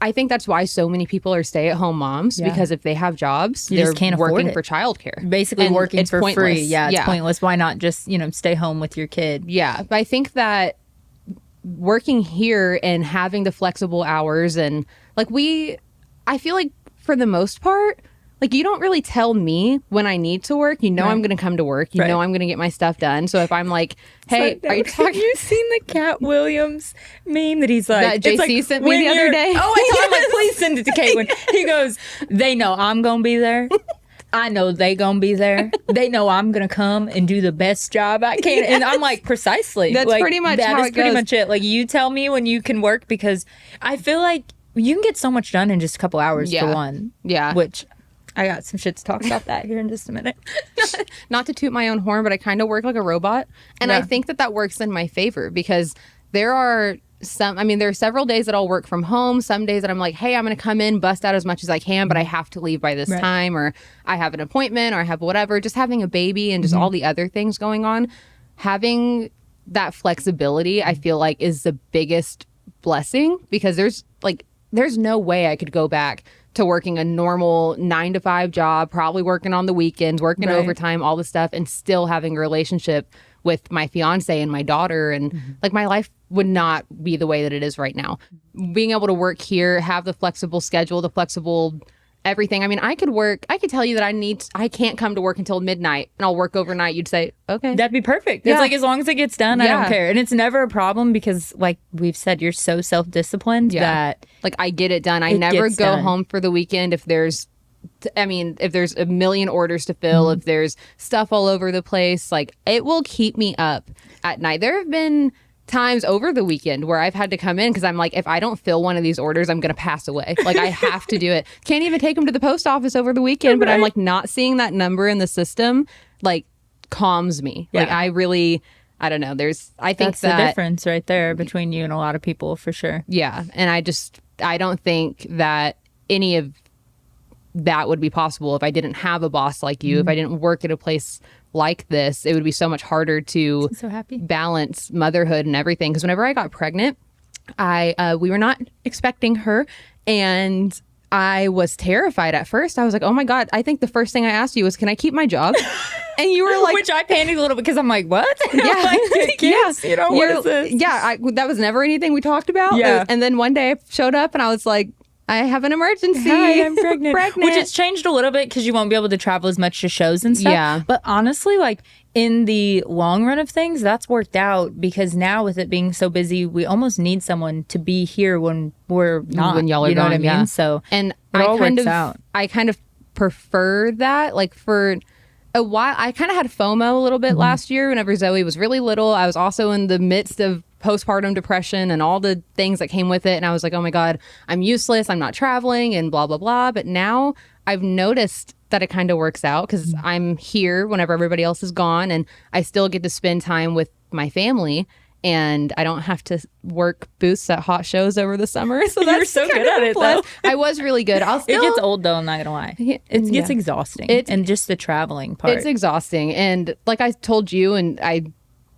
Speaker 1: I think that's why so many people are stay-at-home moms because if they have jobs, they're working for childcare.
Speaker 2: Basically
Speaker 1: and
Speaker 2: working for
Speaker 1: pointless.
Speaker 2: free. Yeah, it's pointless. Why not just, stay home with your kid?
Speaker 1: Yeah, but I think that working here and having the flexible hours and I feel like for the most part, like you don't really tell me when I need to work. I'm going to come to work. I'm going to get my stuff done. So if I'm like, hey, are you talking?
Speaker 2: Have you seen the Cat Williams meme that he's like,
Speaker 1: that JC sent me the other day?
Speaker 2: Oh, I told him, like, please send it to Katelyn. He goes, they know I'm going to be there. I know they gonna be there. They know I'm gonna come and do the best job I can. And I'm like, precisely.
Speaker 1: That's
Speaker 2: like,
Speaker 1: pretty much how
Speaker 2: that is
Speaker 1: it
Speaker 2: pretty
Speaker 1: goes.
Speaker 2: much it. Like, you tell me when you can work, because I feel like you can get so much done in just a couple hours for one.
Speaker 1: Yeah.
Speaker 2: Which I got some shit to talk about that here in just a minute.
Speaker 1: Not to toot my own horn, but I kind of work like a robot. And I think that works in my favor, because there are there are several days that I'll work from home. Some days that I'm like, hey, I'm going to come in, bust out as much as I can, but I have to leave by this time, or I have an appointment, or I have whatever. Just having a baby and just all the other things going on. Having that flexibility, I feel like, is the biggest blessing, because there's no way I could go back to working a normal 9-to-5 job, probably working on the weekends, working overtime, all the stuff, and still having a relationship with my fiance and my daughter. And like, my life would not be the way that it is right now. Being able to work here, have the flexible schedule, the flexible everything. I mean, I could tell you that I can't come to work until midnight, and I'll work overnight. You'd say, okay.
Speaker 2: That'd be perfect. It's like, as long as it gets done, I don't care. And it's never a problem, because like we've said, you're so self-disciplined that
Speaker 1: like, I get it done. I never go home for the weekend if there's a million orders to fill, if there's stuff all over the place. Like, it will keep me up at night. There have been times over the weekend where I've had to come in because I'm like, if I don't fill one of these orders, I'm going to pass away. Like, I have to do it. Can't even take them to the post office over the weekend, but I'm like, not seeing that number in the system, like, calms me. Like, I don't know. I think
Speaker 2: that's the difference right there between you and a lot of people, for sure.
Speaker 1: Yeah. And I don't think that any of that would be possible if I didn't have a boss like you, if I didn't work at a place like this. It would be so much harder to balance motherhood and everything. Because whenever I got pregnant, we were not expecting her, and I was terrified at first. I was like, oh my God, I think the first thing I asked you was, can I keep my job? And you were like,
Speaker 2: which I panicked a little bit, because I'm like, what?
Speaker 1: Yeah.
Speaker 2: Like, kids, you know, what is this?
Speaker 1: Yeah, that was never anything we talked about.
Speaker 2: Yeah.
Speaker 1: And then one day I showed up and I was like, I have an emergency.
Speaker 2: Hi, I'm pregnant. Which has changed a little bit, because you won't be able to travel as much to shows and stuff.
Speaker 1: Yeah.
Speaker 2: But honestly, like, in the long run of things, that's worked out, because now with it being so busy, we almost need someone to be here when we're not.
Speaker 1: When y'all are
Speaker 2: you know
Speaker 1: gone,
Speaker 2: what I mean?
Speaker 1: yeah.
Speaker 2: So,
Speaker 1: and
Speaker 2: I
Speaker 1: kind of prefer that. Like, for a while, I kind of had FOMO a little bit last year whenever Zoe was really little. I was also in the midst of postpartum depression and all the things that came with it. And I was like, oh my God, I'm useless. I'm not traveling and blah, blah, blah. But now I've noticed that it kind of works out, because I'm here whenever everybody else is gone, and I still get to spend time with my family. And I don't have to work booths at hot shows over the summer. So
Speaker 2: you're so good at it, though.
Speaker 1: I was really good. It
Speaker 2: gets old, though, I'm not gonna lie. It gets exhausting. And just the traveling part.
Speaker 1: It's exhausting. And like I told you, and I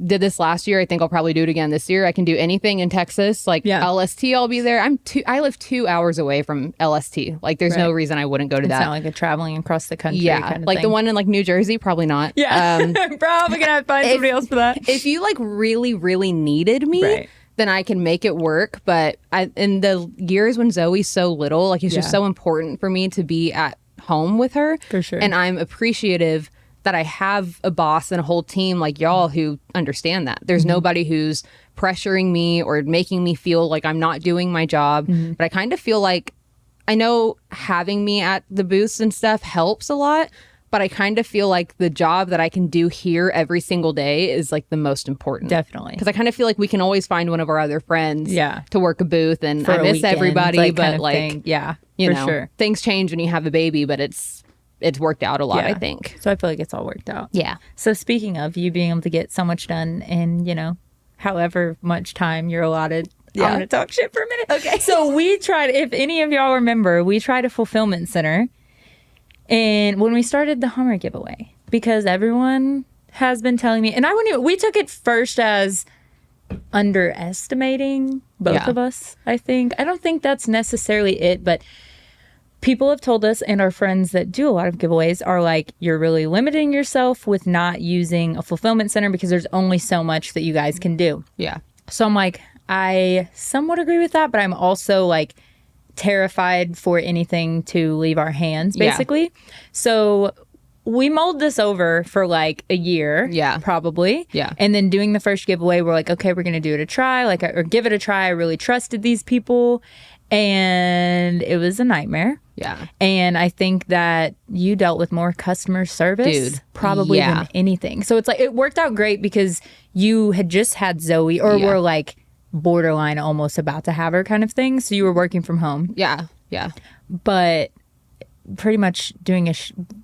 Speaker 1: did this last year, I think I'll probably do it again this year. I can do anything in Texas. Like, LST, I'll be there. I live 2 hours away from LST. Like, there's no reason I wouldn't go to that.
Speaker 2: It's not like a traveling across the country kind of
Speaker 1: like
Speaker 2: thing.
Speaker 1: the one in like New Jersey, probably not.
Speaker 2: I'm probably gonna have to find somebody else for that.
Speaker 1: If you like really, really needed me, then I can make it work. But in the years when Zoe's so little, like, it's just so important for me to be at home with her.
Speaker 2: For sure.
Speaker 1: And I'm appreciative that I have a boss and a whole team like y'all who understand that. There's nobody who's pressuring me or making me feel like I'm not doing my job. But I kind of feel like, I know having me at the booths and stuff helps a lot, but I kind of feel like the job that I can do here every single day is like the most important.
Speaker 2: Definitely.
Speaker 1: Because I kind of feel like we can always find one of our other friends to work a booth, and
Speaker 2: for
Speaker 1: I miss everybody, but
Speaker 2: like,
Speaker 1: you know, things change when you have a baby, but it's worked out a lot, I think.
Speaker 2: So I feel like it's all worked out.
Speaker 1: Yeah.
Speaker 2: So speaking of you being able to get so much done in, you know, however much time you're allotted, I'm going to talk shit for a minute.
Speaker 1: Okay.
Speaker 2: So we tried, if any of y'all remember, we tried a fulfillment center. And when we started the Hummer giveaway, because everyone has been telling me, and we took it first as underestimating both of us, I think. I don't think that's necessarily it, but people have told us, and our friends that do a lot of giveaways are like, you're really limiting yourself with not using a fulfillment center, because there's only so much that you guys can do.
Speaker 1: Yeah.
Speaker 2: So I'm like, I somewhat agree with that, but I'm also like terrified for anything to leave our hands, basically. Yeah. So we mulled this over for like a year, probably.
Speaker 1: Yeah.
Speaker 2: And then doing the first giveaway, we're like, okay, we're going to do it a try, or give it a try. I really trusted these people. And it was a nightmare.
Speaker 1: Yeah.
Speaker 2: And I think that you dealt with more customer service probably than anything. So it's like it worked out great because you had just had Zoe or were like borderline almost about to have her kind of thing. So you were working from home.
Speaker 1: Yeah. Yeah.
Speaker 2: But pretty much doing a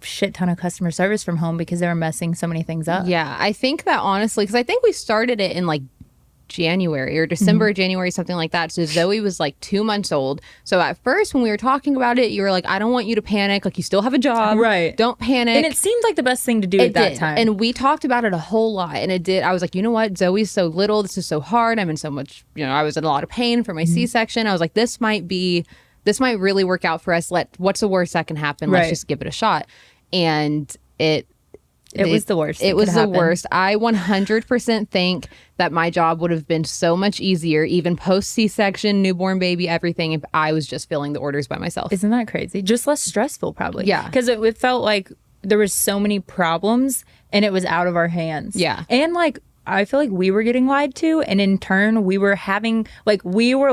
Speaker 2: shit ton of customer service from home because they were messing so many things up.
Speaker 1: Yeah. I think that honestly, because I think we started it in like January or December, January, something like that. So Zoe was like 2 months old. So at first when we were talking about it, you were like, I don't want you to panic. Like you still have a job.
Speaker 2: Right.
Speaker 1: Don't panic.
Speaker 2: And it seemed like the best thing to do at that time.
Speaker 1: And we talked about it a whole lot. And it did. I was like, you know what? Zoe's so little. This is so hard. I'm in so much, I was in a lot of pain for my C-section. I was like, this might really work out for us. What's the worst that can happen? Let's just give it a shot. And it
Speaker 2: was the worst.
Speaker 1: It was the worst. I 100% think that my job would have been so much easier, even post C-section, newborn baby, everything, if I was just filling the orders by myself.
Speaker 2: Isn't that crazy? Just less stressful, probably.
Speaker 1: Yeah.
Speaker 2: Because it felt like there was so many problems and it was out of our hands.
Speaker 1: Yeah.
Speaker 2: And like, I feel like we were getting lied to, and in turn we were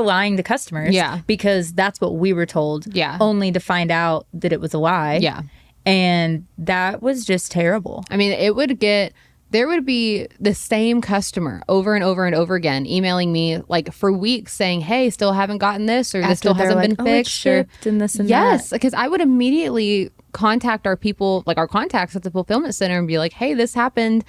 Speaker 2: lying to customers.
Speaker 1: Yeah.
Speaker 2: Because that's what we were told.
Speaker 1: Yeah.
Speaker 2: Only to find out that it was a lie.
Speaker 1: Yeah.
Speaker 2: And that was just terrible.
Speaker 1: I mean, there would be the same customer over and over and over again emailing me like for weeks saying, hey, still haven't gotten this, or this still hasn't been fixed.
Speaker 2: It's shipped and this and
Speaker 1: yes,
Speaker 2: that.
Speaker 1: because I would immediately contact our people, like our contacts at the fulfillment center, and be like, hey, this happened.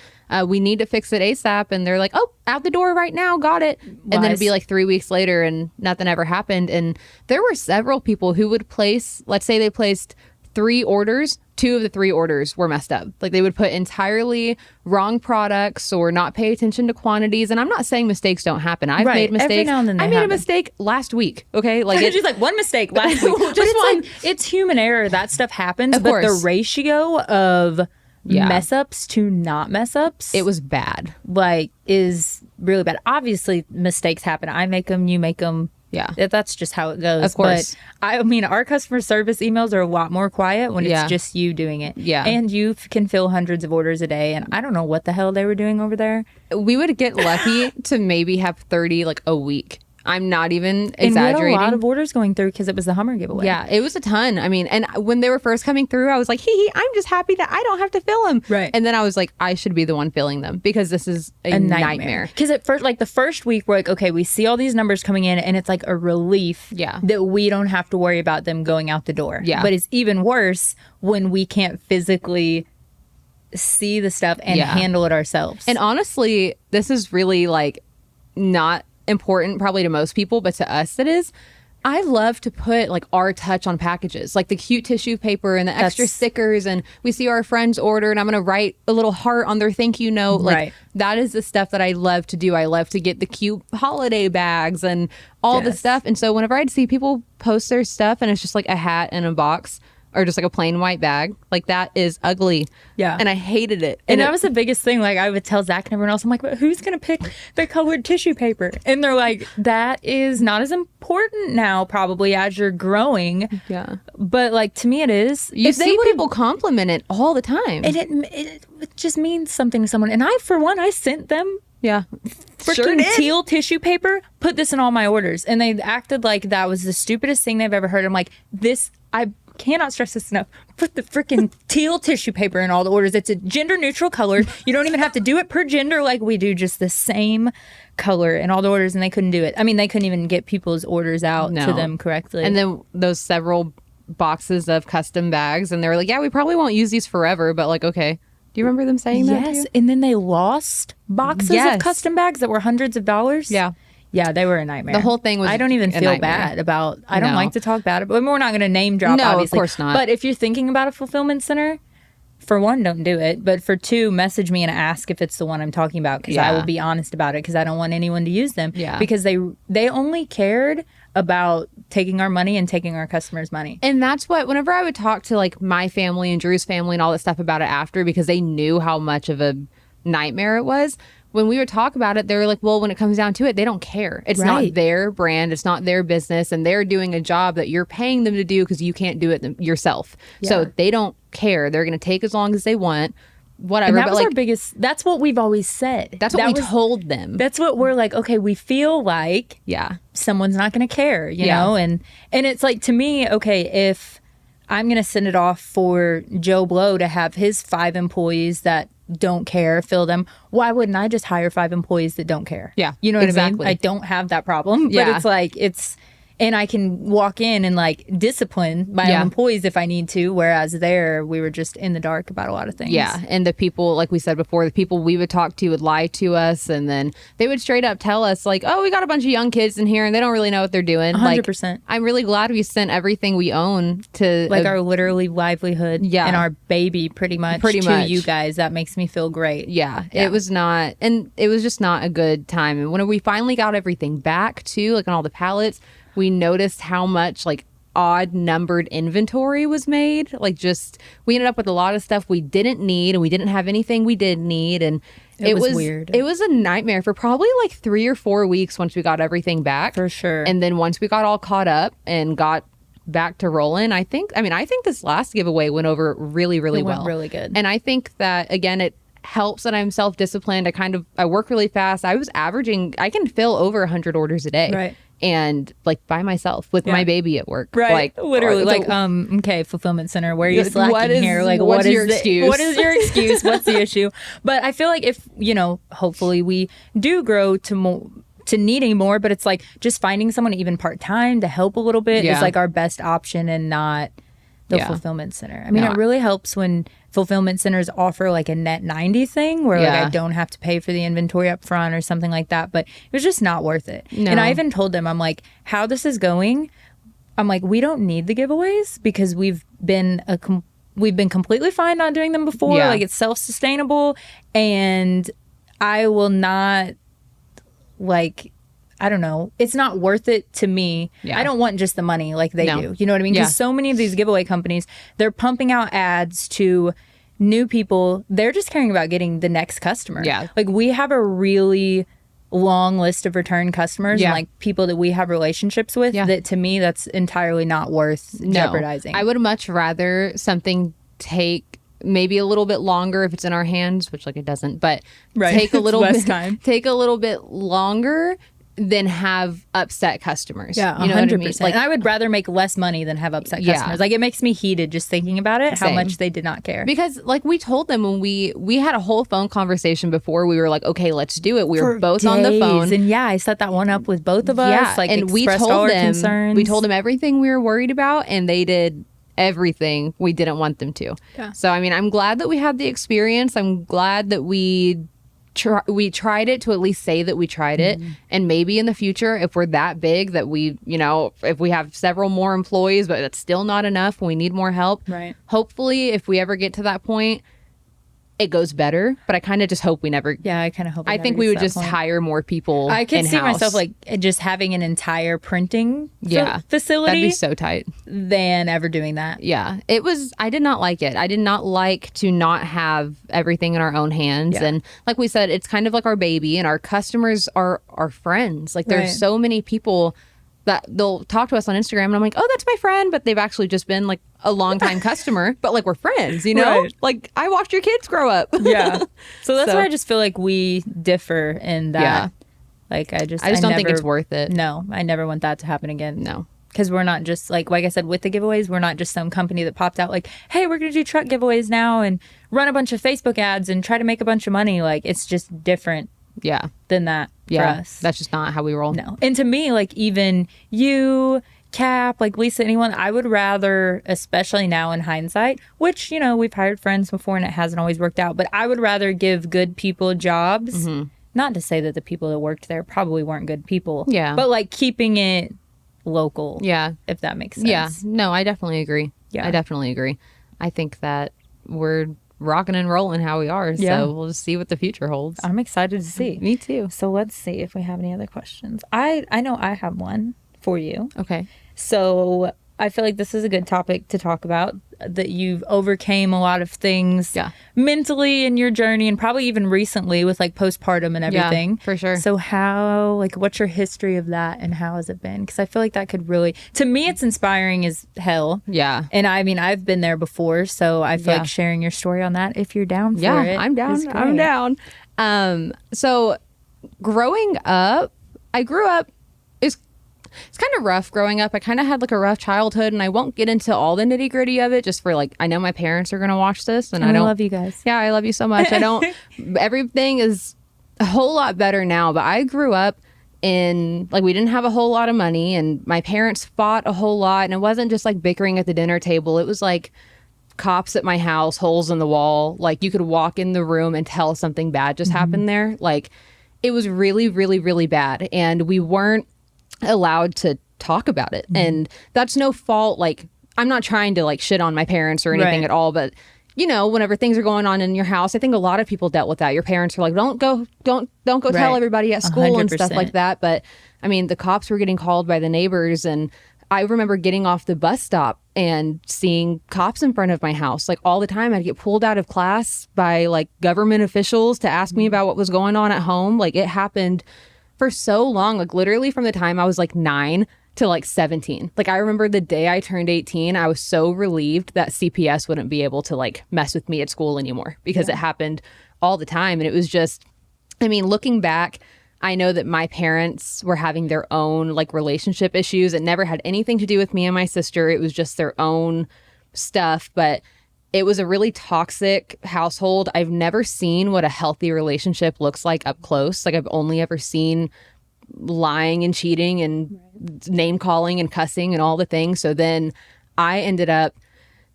Speaker 1: We need to fix it ASAP. And they're like, oh, out the door right now. Got it. And then it'd be like 3 weeks later and nothing ever happened. And there were several people who would place, let's say they placed 3 orders, 2 of the 3 orders were messed up. Like they would put entirely wrong products or not pay attention to quantities. And I'm not saying mistakes don't happen. I've made mistakes.
Speaker 2: Every now and then
Speaker 1: I made a mistake last week. Okay. Like
Speaker 2: it's just like one mistake last week. But it's
Speaker 1: one.
Speaker 2: like, it's human error. That stuff happens.
Speaker 1: Of
Speaker 2: but
Speaker 1: course.
Speaker 2: the ratio of mess ups to not mess ups,
Speaker 1: it was bad.
Speaker 2: Like is really bad. Obviously mistakes happen. I make them, you make them.
Speaker 1: Yeah.
Speaker 2: That's just how it goes.
Speaker 1: Of course.
Speaker 2: But I mean, our customer service emails are a lot more quiet when it's just you doing it.
Speaker 1: Yeah.
Speaker 2: And you can fill hundreds of orders a day. And I don't know what the hell they were doing over there.
Speaker 1: We would get lucky to maybe have 30 like a week. I'm not even exaggerating.
Speaker 2: And we had a lot of orders going through because it was the Hummer giveaway.
Speaker 1: Yeah, it was a ton. I mean, and when they were first coming through, I was like, I'm just happy that I don't have to fill them.
Speaker 2: Right.
Speaker 1: And then I was like, I should be the one filling them because this is a nightmare.
Speaker 2: Because at first, like the first week, we're like, okay, we see all these numbers coming in and it's like a relief that we don't have to worry about them going out the door.
Speaker 1: Yeah.
Speaker 2: But it's even worse when we can't physically see the stuff and handle it ourselves.
Speaker 1: And honestly, this is really like not important probably to most people, but to us it is. I love to put like our touch on packages, like the cute tissue paper and the extra stickers, and we see our friends order and I'm gonna write a little heart on their thank you note. Like that is the stuff that I love to do. I love to get the cute holiday bags and all the stuff. And so whenever I'd see people post their stuff and it's just like a hat and a box or just like a plain white bag, like that is ugly.
Speaker 2: Yeah.
Speaker 1: And I hated it.
Speaker 2: And that was the biggest thing. Like I would tell Zach and everyone else, I'm like, but who's going to pick the colored tissue paper? And they're like, that is not as important now probably as you're growing.
Speaker 1: Yeah.
Speaker 2: But like to me it is.
Speaker 1: You see people compliment it all the time.
Speaker 2: And it just means something to someone. And I, for one, I sent them freaking teal tissue paper, put this in all my orders. And they acted like that was the stupidest thing they've ever heard. I'm like, I cannot stress this enough. Put the freaking teal tissue paper in all the orders. It's a gender neutral color. You don't even have to do it per gender like we do, just the same color in all the orders. And they couldn't do it. I mean, they couldn't even get people's orders out to them correctly.
Speaker 1: And then those several boxes of custom bags, and they were like, yeah, we probably won't use these forever, but like, okay. Do you remember them saying that?
Speaker 2: Yes. And then they lost boxes of custom bags that were hundreds of dollars.
Speaker 1: Yeah.
Speaker 2: Yeah, they were a nightmare.
Speaker 1: The whole thing was
Speaker 2: I don't even feel
Speaker 1: nightmare.
Speaker 2: bad about, I don't like to talk bad about, we're not going to name drop, obviously.
Speaker 1: Of course not.
Speaker 2: But if you're thinking about a fulfillment center, for one, don't do it. But for two, message me and ask if it's the one I'm talking about, because I will be honest about it, because I don't want anyone to use them.
Speaker 1: Yeah.
Speaker 2: Because they only cared about taking our money and taking our customers' money.
Speaker 1: And that's what, whenever I would talk to like my family and Drew's family and all that stuff about it after, because they knew how much of a nightmare it was, when we would talk about it, they were like, well, when it comes down to it, they don't care. It's not their brand. It's not their business. And they're doing a job that you're paying them to do because you can't do it yourself. Yeah. So they don't care. They're going to take as long as they want. Whatever.
Speaker 2: And that was our biggest, that's what we've always said.
Speaker 1: That's what we told them.
Speaker 2: That's what we're like, okay, we feel like someone's not going to care, you know? And it's like, to me, okay, if I'm going to send it off for Joe Blow to have his 5 employees that don't care fill them. Why wouldn't I just hire 5 employees that don't care?
Speaker 1: Yeah,
Speaker 2: you know what
Speaker 1: exactly.
Speaker 2: I mean? I don't have that problem,
Speaker 1: Yeah.
Speaker 2: but it's like and I can walk in and like discipline my own employees if I need to. Whereas there, we were just in the dark about a lot of things.
Speaker 1: Yeah. And the people, like we said before, the people we would talk to would lie to us. And then they would straight up tell us like, oh, we got a bunch of young kids in here and they don't really know what they're doing.
Speaker 2: 100%.
Speaker 1: Like, I'm really glad we sent everything we own to
Speaker 2: like our literally livelihood and our baby pretty much to you guys. That makes me feel great.
Speaker 1: Yeah. It was not, and it was just not a good time. And when we finally got everything back too, like on all the pallets, we noticed how much like odd numbered inventory was made. Like just, we ended up with a lot of stuff we didn't need and we didn't have anything we did need. And it was weird. It was a nightmare for probably like 3 or 4 weeks once we got everything back.
Speaker 2: For sure.
Speaker 1: And then once we got all caught up and got back to rolling, I think this last giveaway went over really, really well.
Speaker 2: Went really good.
Speaker 1: And I think that, again, it helps that I'm self-disciplined. I work really fast. I can fill over 100 orders a day.
Speaker 2: Right.
Speaker 1: And like by myself with my baby at work.
Speaker 2: Right.
Speaker 1: Like
Speaker 2: literally like, okay, fulfillment center, where are you slacking here? Like,
Speaker 1: what's your excuse?
Speaker 2: What is your excuse? What's the issue? But I feel like if, hopefully we do grow to needing more, but it's like just finding someone even part-time to help a little bit is like our best option and not the fulfillment center. I mean, it really helps when fulfillment centers offer like a net 90 thing where like I don't have to pay for the inventory up front or something like that, but it was just not worth it. No. And I even told them, I'm like, how this is going, I'm like, we don't need the giveaways because we've been completely fine not doing them before. Like it's self-sustainable and I will not like, I don't know. It's not worth it to me. Yeah. I don't want just the money like they do. You know what I mean? Because so many of these giveaway companies, they're pumping out ads to new people. They're just caring about getting the next customer. Yeah. Like we have a really long list of return customers and like people that we have relationships with that to me, that's entirely not worth jeopardizing.
Speaker 1: I would much rather something take maybe a little bit longer if it's in our hands, which like it doesn't, but take a little bit time. Take a little bit longer than have upset customers.
Speaker 2: Yeah, 100%. You know what I mean? Like, and I would rather make less money than have upset customers. Like it makes me heated just thinking about it, how much they did not care.
Speaker 1: Because like we told them when we had a whole phone conversation before, we were like, okay, let's do it. We were both days. On the phone.
Speaker 2: And I set that one up with both of us. Like
Speaker 1: and we told them everything we were worried about and they did everything we didn't want them to. Yeah. So I mean, I'm glad that we had the experience. I'm glad that we tried it to at least say that we tried it. And maybe in the future, if we're that big that we, if we have several more employees, but that's still not enough, we need more help.
Speaker 2: Right.
Speaker 1: Hopefully, if we ever get to that point, it goes better. But I kind of just hope we never.
Speaker 2: Yeah, I kind of hope.
Speaker 1: I think we would just hire more people.
Speaker 2: I could
Speaker 1: in-house.
Speaker 2: see myself like just having an entire printing facility.
Speaker 1: That'd be so tight.
Speaker 2: Than ever doing that.
Speaker 1: Yeah, it was. I did not like it. I did not like to not have everything in our own hands. Yeah. And like we said, it's kind of like our baby, and our customers are our friends. Like there's so many people that they'll talk to us on Instagram and I'm like, oh, that's my friend. But they've actually just been like a longtime customer, but like we're friends, Like I watched your kids grow up.
Speaker 2: Yeah. So that's why I just feel like we differ in that. Yeah. Like I just
Speaker 1: don't think it's worth it.
Speaker 2: No, I never want that to happen again.
Speaker 1: No.
Speaker 2: Because we're not just like I said, with the giveaways, we're not just some company that popped out like, hey, we're going to do truck giveaways now and run a bunch of Facebook ads and try to make a bunch of money. Like it's just different.
Speaker 1: Yeah.
Speaker 2: Than that for us.
Speaker 1: That's just not how we roll.
Speaker 2: No. And to me, like even you, Cap, like Lisa, anyone, I would rather, especially now in hindsight, which, we've hired friends before and it hasn't always worked out, but I would rather give good people jobs. Mm-hmm. Not to say that the people that worked there probably weren't good people. Yeah. But like keeping it local. Yeah. If that makes sense.
Speaker 1: Yeah. No, I definitely agree. Yeah. I definitely agree. I think that we're rocking and rolling how we are. So we'll just see what the future holds.
Speaker 2: I'm excited to see.
Speaker 1: Me too.
Speaker 2: So let's see if we have any other questions. I know I have one for you.
Speaker 1: Okay.
Speaker 2: So I feel like this is a good topic to talk about, that you've overcame a lot of things mentally in your journey and probably even recently with like postpartum and everything.
Speaker 1: Yeah, for sure.
Speaker 2: So what's your history of that and how has it been? Because I feel like that could really, to me, it's inspiring as hell.
Speaker 1: Yeah.
Speaker 2: And I mean, I've been there before, so I feel like sharing your story on that, if you're down for it.
Speaker 1: Yeah, I'm down. I'm down. So growing up, it's kind of rough growing up. I kind of had like a rough childhood, and I won't get into all the nitty gritty of it just for like, I know my parents are going to watch this, and I don't
Speaker 2: love you guys.
Speaker 1: Yeah, I love you so much. I don't, everything is a whole lot better now, but I grew up in like, we didn't have a whole lot of money, and my parents fought a whole lot, and it wasn't just like bickering at the dinner table. It was like cops at my house, holes in the wall. Like you could walk in the room and tell something bad just happened there. Like it was really, really, really bad. And we weren't allowed to talk about it. And that's no fault. Like I'm not trying to like shit on my parents or anything at all, but you know, whenever things are going on in your house, I think a lot of people dealt with that. Your parents were like, don't go tell everybody at school and stuff like that. But I mean, the cops were getting called by the neighbors, and I remember getting off the bus stop and seeing cops in front of my house like all the time. I'd get pulled out of class by like government officials to ask me about what was going on at home. Like it happened for so long, like literally from the time I was like 9 to like 17. Like I remember the day I turned 18, I was so relieved that CPS wouldn't be able to like mess with me at school anymore, because it happened all the time. And it was just, I mean, looking back, I know that my parents were having their own like relationship issues. It never had anything to do with me and my sister. It was just their own stuff. But it was a really toxic household. I've never seen what a healthy relationship looks like up close. Like I've only ever seen lying and cheating and name calling and cussing and all the things. So then I ended up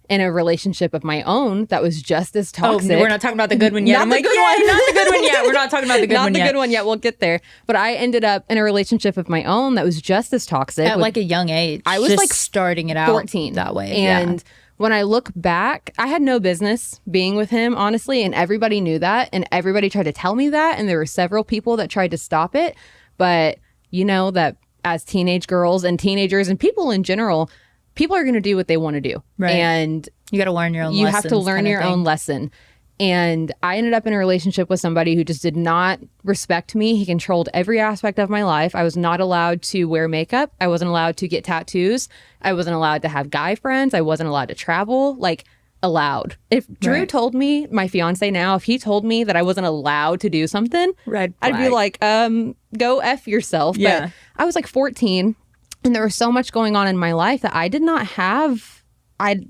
Speaker 1: in a relationship of my own that was just as toxic.
Speaker 2: Oh, we're not talking about the good one yet.
Speaker 1: Not
Speaker 2: I'm
Speaker 1: the
Speaker 2: like,
Speaker 1: good
Speaker 2: yeah,
Speaker 1: one.
Speaker 2: not the good one yet. We're not talking about the good one yet.
Speaker 1: Not the good one yet. We'll get there. But I ended up in a relationship of my own that was just as toxic.
Speaker 2: At like a young age.
Speaker 1: I was
Speaker 2: just
Speaker 1: like
Speaker 2: starting it out
Speaker 1: 14
Speaker 2: that way.
Speaker 1: And when I look back, I had no business being with him, honestly. And everybody knew that. And everybody tried to tell me that. And there were several people that tried to stop it. But you know that as teenage girls and teenagers and people in general, people are going to do what they want to do.
Speaker 2: Right.
Speaker 1: And
Speaker 2: you got to learn your own
Speaker 1: you
Speaker 2: lessons.
Speaker 1: have to learn your own lesson. And I ended up in a relationship with somebody who just did not respect me. He controlled every aspect of my life. I was not allowed to wear makeup. I wasn't allowed to get tattoos. I wasn't allowed to have guy friends. I wasn't allowed to travel. Like, allowed. If Drew told me, my fiance now, if he told me that I wasn't allowed to do something,
Speaker 2: Red
Speaker 1: I'd be like, go F yourself.
Speaker 2: Yeah.
Speaker 1: But I was like 14, and there was so much going on in my life that I did not have, I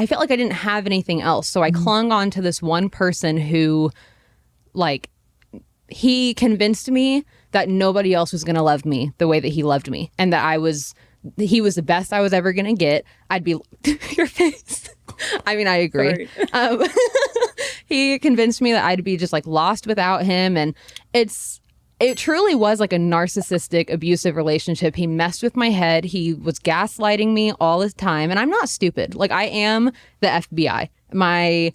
Speaker 1: felt like I didn't have anything else. So I clung on to this one person who, like, he convinced me that nobody else was going to love me the way that he loved me, and that he was the best I was ever going to get. I'd be, your face. I mean, I agree. He convinced me that I'd be just like lost without him. And it truly was like a narcissistic, abusive relationship. He messed with my head. He was gaslighting me all the time. And I'm not stupid. Like, I am the FBI. My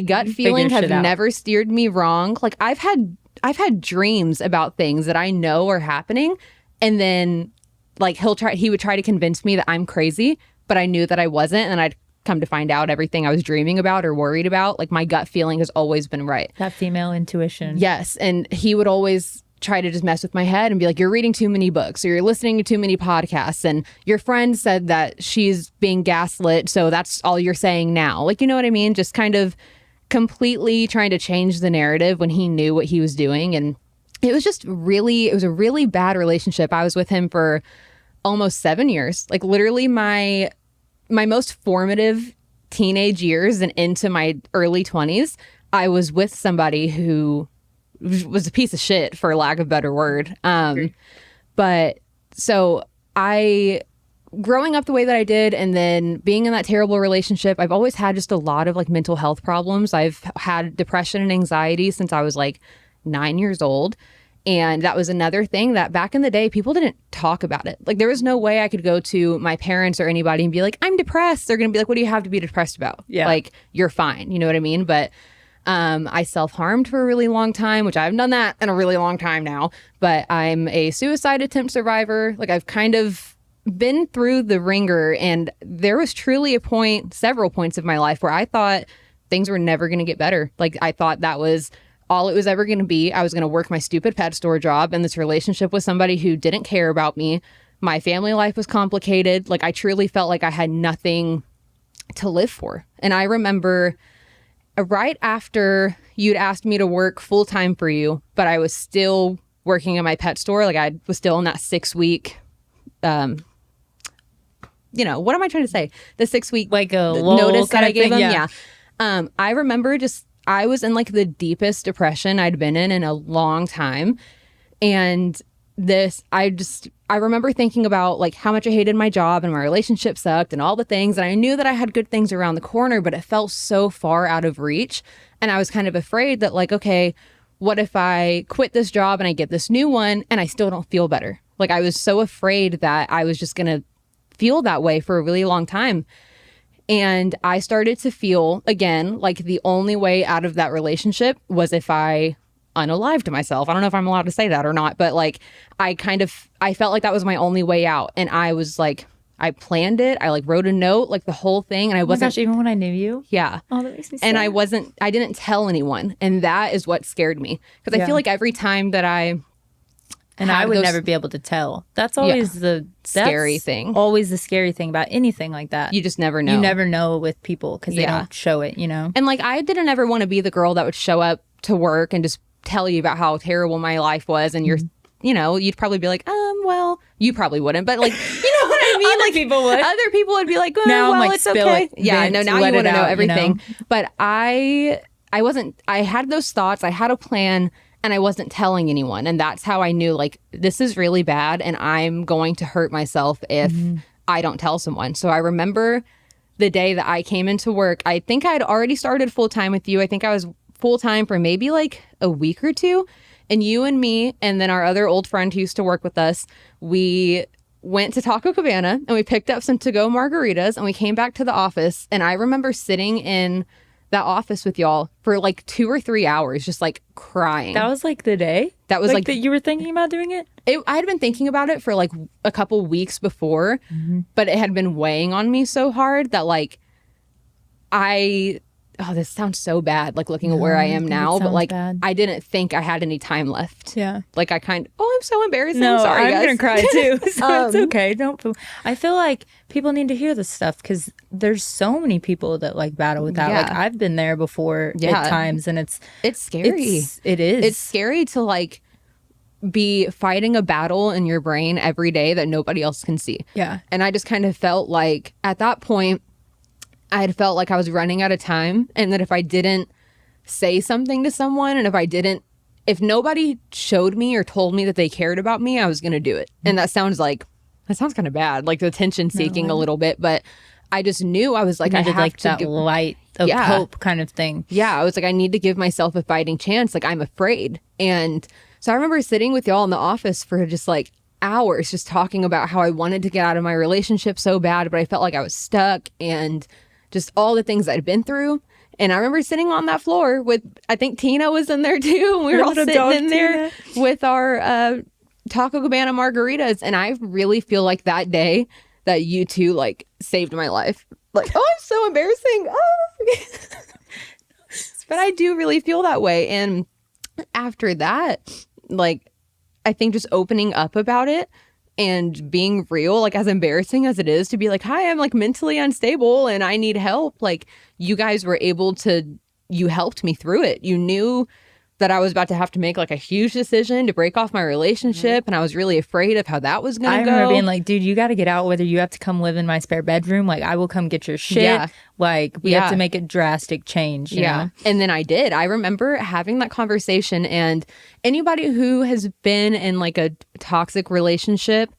Speaker 1: gut feeling have never steered me wrong. Like, I've had dreams about things that I know are happening. And then like he would try to convince me that I'm crazy, but I knew that I wasn't. And I'd come to find out everything I was dreaming about or worried about, like my gut feeling has always been right.
Speaker 2: That female intuition.
Speaker 1: Yes. And he would always try to just mess with my head and be like, you're reading too many books or you're listening to too many podcasts. And your friend said that she's being gaslit, so that's all you're saying now. Like, you know what I mean? Just kind of completely trying to change the narrative when he knew what he was doing. And it was a really bad relationship. I was with him for almost 7 years. Like literally my most formative teenage years and into my early 20s, I was with somebody who was a piece of shit, for lack of a better word. But so growing up the way that I did, and then being in that terrible relationship, I've always had just a lot of like mental health problems. I've had depression and anxiety since I was like 9 years old. And that was another thing that back in the day, people didn't talk about it. Like there was no way I could go to my parents or anybody and be like, I'm depressed. They're going to be like, what do you have to be depressed about?
Speaker 2: Yeah.
Speaker 1: Like, you're fine. You know what I mean? But I self-harmed for a really long time, which I haven't done that in a really long time now. But I'm a suicide attempt survivor. Like I've kind of been through the ringer, and there was truly several points of my life where I thought things were never going to get better. Like I thought that was all it was ever going to be. I was going to work my stupid pet store job and this relationship with somebody who didn't care about me. My family life was complicated. Like I truly felt like I had nothing to live for. And I remember right after you'd asked me to work full time for you, but I was still working at my pet store. Like I was still in that 6-week what am I trying to say? The 6-week
Speaker 2: Like a
Speaker 1: notice that I gave him.
Speaker 2: Yeah.
Speaker 1: I remember I was in like the deepest depression I'd been in a long time. And I remember thinking about like how much I hated my job and my relationship sucked and all the things. And I knew that I had good things around the corner, but it felt so far out of reach. And I was kind of afraid that like, okay, what if I quit this job and I get this new one and I still don't feel better? Like I was so afraid that I was just going to feel that way for a really long time. And I started to feel again, like the only way out of that relationship was if I unalived myself. I don't know if I'm allowed to say that or not, but like I felt like that was my only way out. And I was like, I planned it. I like wrote a note, like the whole thing. And I wasn't,
Speaker 2: gosh, even when I knew you.
Speaker 1: yeah.
Speaker 2: Oh, that makes me sad.
Speaker 1: And I didn't tell anyone. And that is what scared me. Because I feel like every time that I
Speaker 2: would never be able to tell. That's always the
Speaker 1: scary thing.
Speaker 2: Always the scary thing about anything like that.
Speaker 1: You just never know.
Speaker 2: You never know with people because they don't show it,
Speaker 1: And like I didn't ever want to be the girl that would show up to work and just tell you about how terrible my life was. And you'd probably be like, well, you probably wouldn't. But like, you know what I mean?
Speaker 2: Other people would.
Speaker 1: Other people would be like, oh,
Speaker 2: now
Speaker 1: well,
Speaker 2: I'm like,
Speaker 1: it's
Speaker 2: spill
Speaker 1: okay.
Speaker 2: it.
Speaker 1: Yeah, no, now
Speaker 2: let
Speaker 1: you want to know
Speaker 2: out,
Speaker 1: everything. But I had those thoughts. I had a plan. And I wasn't telling anyone. And that's how I knew, like, this is really bad and I'm going to hurt myself if I don't tell someone. So I remember the day that I came into work. I think I had already started full-time with you. I think I was full-time for maybe like a week or two. And you and me and then our other old friend who used to work with us, we went to Taco Cabana and we picked up some to-go margaritas and we came back to the office. And I remember sitting in that office with y'all for like 2 or 3 hours, just like crying.
Speaker 2: That was like the day?
Speaker 1: That was like
Speaker 2: that you were thinking about doing it?
Speaker 1: I had been thinking about it for like a couple weeks before, but it had been weighing on me so hard that like this sounds so bad, like looking at where I am now, but like bad. I didn't think I had any time left.
Speaker 2: Yeah.
Speaker 1: Like I'm so embarrassed.
Speaker 2: No,
Speaker 1: I'm sorry,
Speaker 2: I'm
Speaker 1: guys.
Speaker 2: gonna cry too. So it's okay. Don't feel. I feel like people need to hear this stuff because there's so many people that like battle with that.
Speaker 1: Yeah.
Speaker 2: Like I've been there before at times, and it's
Speaker 1: scary.
Speaker 2: It is.
Speaker 1: It's scary to like be fighting a battle in your brain every day that nobody else can see.
Speaker 2: Yeah. And
Speaker 1: I just kind of felt like at that point I had felt like I was running out of time and that if I didn't say something to someone and if nobody showed me or told me that they cared about me, I was going to do it. And that sounds kind of bad, like attention seeking a little bit, but I just knew I was like, I have
Speaker 2: like
Speaker 1: to
Speaker 2: that light of hope kind of thing.
Speaker 1: Yeah. I was like, I need to give myself a fighting chance. Like I'm afraid. And so I remember sitting with y'all in the office for just like hours, just talking about how I wanted to get out of my relationship so bad, but I felt like I was stuck and just all the things I'd been through. And I remember sitting on that floor with, I think Tina was in there too. And we were all sitting in there with our Taco Cabana margaritas. And I really feel like that day that you two like saved my life. Like, oh, I'm so embarrassing. Oh. But I do really feel that way. And after that, like, I think just opening up about it and being real, like as embarrassing as it is to be like, hi, I'm like mentally unstable and I need help. Like you guys were you helped me through it. You knew that I was about to have to make like a huge decision to break off my relationship. And I was really afraid of how that was going to go.
Speaker 2: I remember being like, dude, you got to get out, whether you have to come live in my spare bedroom. Like I will come get your shit.
Speaker 1: Yeah.
Speaker 2: Like we have to make a drastic change. You know?
Speaker 1: And then I did. I remember having that conversation, and anybody who has been in like a toxic relationship,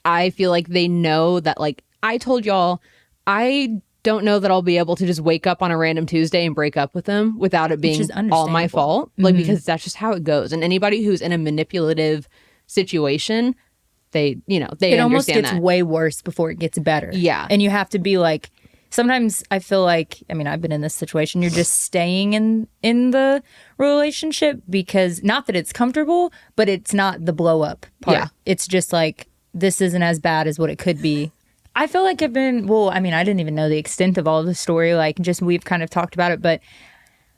Speaker 1: I feel like they know that, like I told y'all, I don't know that I'll be able to just wake up on a random Tuesday and break up with them without it being all my fault. Like, because that's just how it goes. And anybody who's in a manipulative situation, they
Speaker 2: it almost gets way worse before it gets better.
Speaker 1: Yeah.
Speaker 2: And you have to be like, sometimes I feel like, I mean, I've been in this situation. You're just staying in the relationship because not that it's comfortable, but it's not the blow up part. Yeah. It's just like, this isn't as bad as what it could be. I feel like I didn't even know the extent of all the story. Like, just we've kind of talked about it, but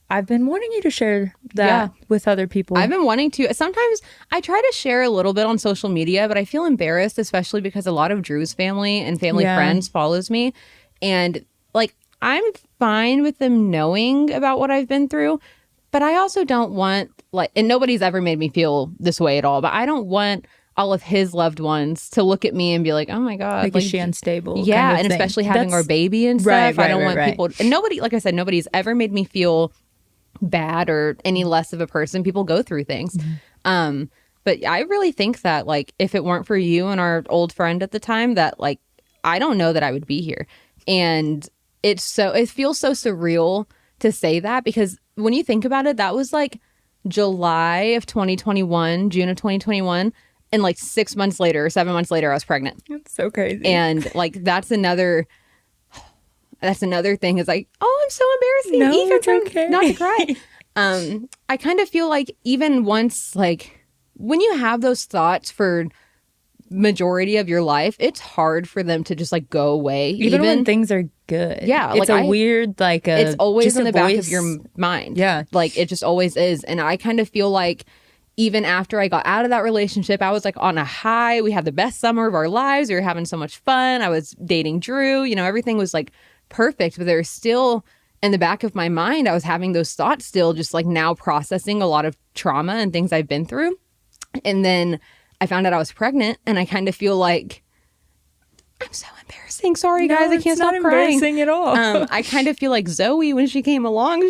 Speaker 2: I've been wanting you to share that with other people.
Speaker 1: I've been wanting to. Sometimes I try to share a little bit on social media, but I feel embarrassed, especially because a lot of Drew's family and family friends follows me. And like, I'm fine with them knowing about what I've been through, but I also don't want, like, and nobody's ever made me feel this way at all, but I don't want all of his loved ones to look at me and be like, oh my God.
Speaker 2: Like, is she unstable?
Speaker 1: Yeah.
Speaker 2: kind of
Speaker 1: And
Speaker 2: thing.
Speaker 1: especially having our baby and stuff. I don't want people, and nobody, like I said, nobody's ever made me feel bad or any less of a person. People go through things. But I really think that, like, if it weren't for you and our old friend at the time, that, like, I don't know that I would be here. And it feels so surreal to say that, because when you think about it, that was like July of 2021, June of 2021. And like 6 months later or 7 months later, I was pregnant.
Speaker 2: It's so crazy.
Speaker 1: And like, that's another thing, is like, oh, I'm so embarrassing.
Speaker 2: No,
Speaker 1: Even
Speaker 2: it's okay.
Speaker 1: Not to cry. I kind of feel like even once, like, when you have those thoughts for majority of your life, it's hard for them to just like go away.
Speaker 2: Even when things are good.
Speaker 1: Yeah.
Speaker 2: It's like weird, like
Speaker 1: it's always in the back of
Speaker 2: voice.
Speaker 1: your mind.
Speaker 2: Yeah.
Speaker 1: Like, it just always is. And I kind of feel like even after I got out of that relationship, I was like on a high. We had the best summer of our lives. We were having so much fun. I was dating Drew. You know, everything was like perfect. But there's still in the back of my mind, I was having those thoughts still, just like now processing a lot of trauma and things I've been through. And then I found out I was pregnant, and I kind of feel like I'm so embarrassing. Sorry, guys, I can't stop crying.
Speaker 2: It's not embarrassing at all.
Speaker 1: I kind of feel like Zoe, when she came along,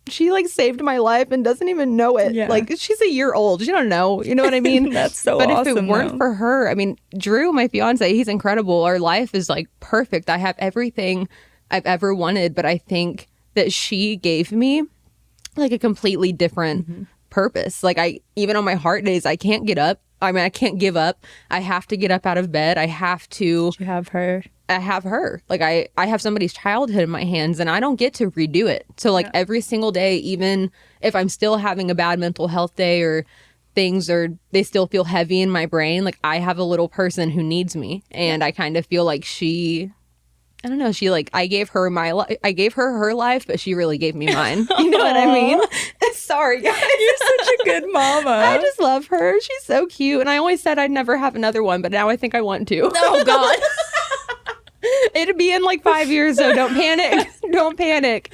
Speaker 1: she saved my life and doesn't even know it.
Speaker 2: Yeah.
Speaker 1: Like, she's a year old. She don't know. You know what I mean?
Speaker 2: That's so
Speaker 1: but
Speaker 2: awesome.
Speaker 1: But if it weren't for her, I mean, Drew, my fiance, he's incredible. Our life is like perfect. I have everything I've ever wanted, but I think that she gave me like a completely different purpose. Like, even on my hard days, I can't get up. I mean, I can't give up. I have to get up out of bed. I have to.
Speaker 2: You have her.
Speaker 1: I have her. Like, I have somebody's childhood in my hands, and I don't get to redo it. So like every single day, even if I'm still having a bad mental health day or things they still feel heavy in my brain, like, I have a little person who needs me. And I kind of feel like I don't know. I gave her I gave her her life, but she really gave me mine. You know what I mean? Sorry, guys.
Speaker 2: You're such a good mama.
Speaker 1: I just love her. She's so cute. And I always said I'd never have another one, but now I think I want to.
Speaker 2: Oh, God.
Speaker 1: It'd be in like 5 years, so don't panic. Don't panic.